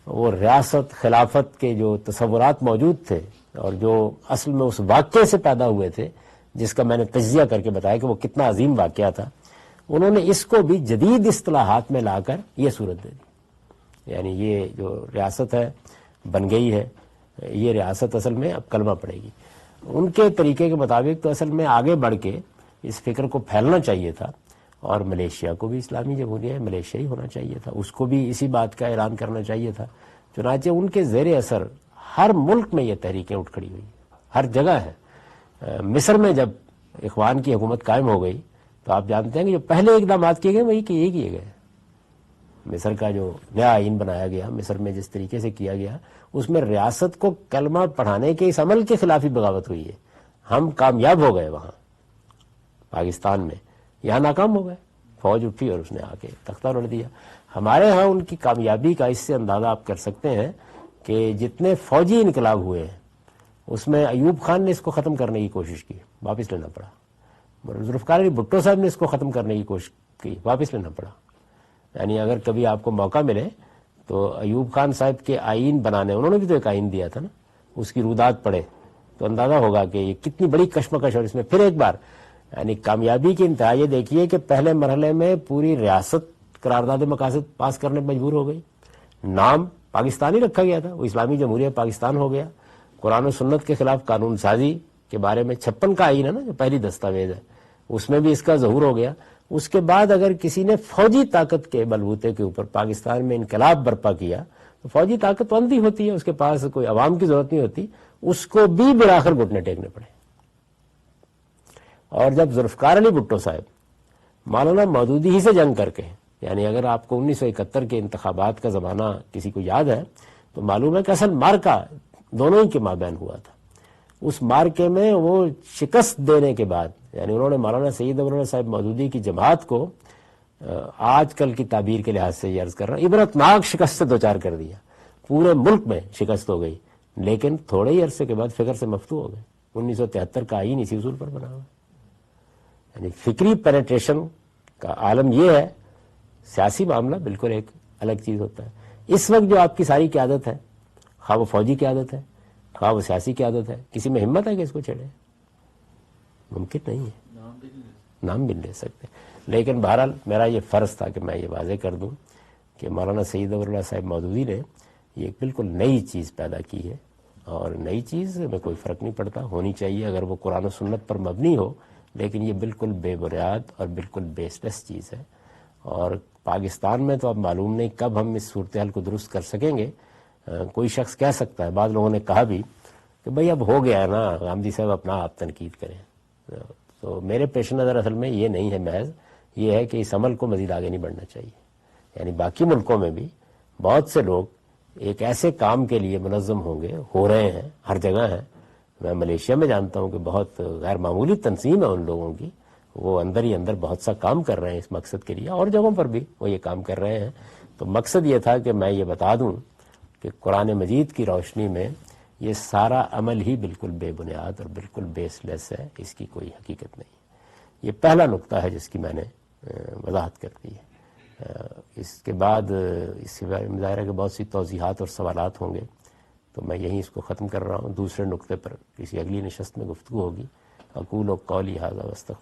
وہ ریاست خلافت کے جو تصورات موجود تھے اور جو اصل میں اس واقعے سے پیدا ہوئے تھے، جس کا میں نے تجزیہ کر کے بتایا کہ وہ کتنا عظیم واقعہ تھا، انہوں نے اس کو بھی جدید اصطلاحات میں لا کر یہ صورت دے دی. یعنی یہ جو ریاست ہے بن گئی ہے، یہ ریاست اصل میں اب کلمہ پڑے گی. ان کے طریقے کے مطابق تو اصل میں آگے بڑھ کے اس فکر کو پھیلنا چاہیے تھا، اور ملیشیا کو بھی اسلامی جمہوریہ ہے ملیشیا ہی ہونا چاہیے تھا، اس کو بھی اسی بات کا اعلان کرنا چاہیے تھا. چنانچہ ان کے زیر اثر ہر ملک میں یہ تحریکیں اٹھ کھڑی ہوئی، ہر جگہ ہے. مصر میں جب اخوان کی حکومت قائم ہو گئی تو آپ جانتے ہیں کہ جو پہلے اقدامات کیے گئے وہی کیے گئے. مصر کا جو نیا آئین بنایا گیا، مصر میں جس طریقے سے کیا گیا، اس میں ریاست کو کلمہ پڑھانے کے اس عمل کے خلاف ہی بغاوت ہوئی ہے. ہم کامیاب ہو گئے وہاں پاکستان میں، یہاں ناکام ہو گئے. فوج اٹھی اور اس نے آ کے تختہ الٹ دیا. ہمارے ہاں ان کی کامیابی کا اس سے اندازہ آپ کر سکتے ہیں کہ جتنے فوجی انقلاب ہوئے ہیں اس میں ایوب خان نے اس کو ختم کرنے کی کوشش کی، واپس لینا پڑا. ذوالفقار علی بھٹو صاحب نے اس کو ختم کرنے کی کوشش کی، واپس لینا پڑا. یعنی اگر کبھی آپ کو موقع ملے تو ایوب خان صاحب کے آئین بنانے، انہوں نے بھی تو ایک آئین دیا تھا نا، اس کی رودات پڑھے تو اندازہ ہوگا کہ یہ کتنی بڑی کشمکش. اور اس میں پھر ایک بار یعنی کامیابی کی انتہا یہ دیکھیے کہ پہلے مرحلے میں پوری ریاست قرارداد مقاصد پاس کرنے پر مجبور ہو گئی، نام پاکستانی رکھا گیا تھا، وہ اسلامی جمہوریہ پاکستان ہو گیا. قرآن و سنت کے خلاف قانون سازی کے بارے میں 56 کا آئین ہے نا، جو پہلی دستاویز ہے، اس میں بھی اس کا ظہور ہو گیا. اس کے بعد اگر کسی نے فوجی طاقت کے بلبوتے کے اوپر پاکستان میں انقلاب برپا کیا تو فوجی طاقت اندھی ہوتی ہے، اس کے پاس کوئی عوام کی ضرورت نہیں ہوتی، اس کو بھی بالآخر گھٹنے ٹیکنے پڑے. اور جب ذوالفقار علی بھٹو صاحب مولانا مودودی ہی سے جنگ کر کے، یعنی اگر آپ کو 1971 کے انتخابات کا زمانہ کسی کو یاد ہے تو معلوم ہے کہ اصل مارکا دونوں ہی کے مابین ہوا تھا. اس مارکے میں وہ شکست دینے کے بعد، یعنی انہوں نے مولانا سید ابواللہ صاحب مودودی کی جماعت کو آج کل کی تعبیر کے لحاظ سے یہ عرض کر رہا ہوں، عبرتناک شکست سے دوچار کر دیا. پورے ملک میں شکست ہو گئی، لیکن تھوڑے ہی عرصے کے بعد فکر سے مفتو ہو گئے. 1973 کا آئین اسی اصول پر بنا ہوا. یعنی فکری پینیٹریشن کا عالم یہ ہے. سیاسی معاملہ بالکل ایک الگ چیز ہوتا ہے. اس وقت جو آپ کی ساری قیادت ہے، خواہ وہ فوجی قیادت ہے، خواہ وہ سیاسی قیادت ہے، کسی میں ہمت ہے کہ اس کو چھیڑے؟ ممکن نہیں ہے، نام بھی نہیں لے سکتے. لیکن بہرحال میرا یہ فرض تھا کہ میں یہ واضح کر دوں کہ مولانا سید ابواللہ صاحب مودودی نے یہ ایک بالکل نئی چیز پیدا کی ہے، اور نئی چیز میں کوئی فرق نہیں پڑتا، ہونی چاہیے اگر وہ قرآن و سنت پر مبنی ہو، لیکن یہ بالکل بے بنیاد اور بالکل بیس لیس چیز ہے. اور پاکستان میں تو اب معلوم نہیں کب ہم اس صورتحال کو درست کر سکیں گے. کوئی شخص کہہ سکتا ہے، بعض لوگوں نے کہا بھی کہ بھئی اب ہو گیا ہے نا، غامدی صاحب اپنا آپ تنقید کریں. تو میرے پیش نظر اصل میں یہ نہیں ہے، محض یہ ہے کہ اس عمل کو مزید آگے نہیں بڑھنا چاہیے. یعنی باقی ملکوں میں بھی بہت سے لوگ ایک ایسے کام کے لیے منظم ہوں گے، ہو رہے ہیں، ہر جگہ ہیں. میں ملیشیا میں جانتا ہوں کہ بہت غیر معمولی تنظیم ہے ان لوگوں کی، وہ اندر ہی اندر بہت سا کام کر رہے ہیں اس مقصد کے لیے، اور جگہوں پر بھی وہ یہ کام کر رہے ہیں. تو مقصد یہ تھا کہ میں یہ بتا دوں کہ قرآن مجید کی روشنی میں یہ سارا عمل ہی بالکل بے بنیاد اور بالکل بیس لیس ہے، اس کی کوئی حقیقت نہیں. یہ پہلا نقطہ ہے جس کی میں نے وضاحت کر دی ہے. اس کے بعد اس سے ظاہر ہے کہ بہت سی توضیحات اور سوالات ہوں گے، تو میں یہیں اس کو ختم کر رہا ہوں. دوسرے نقطے پر کسی اگلی نشست میں گفتگو ہوگی. اقول قولی ھذا واستغفر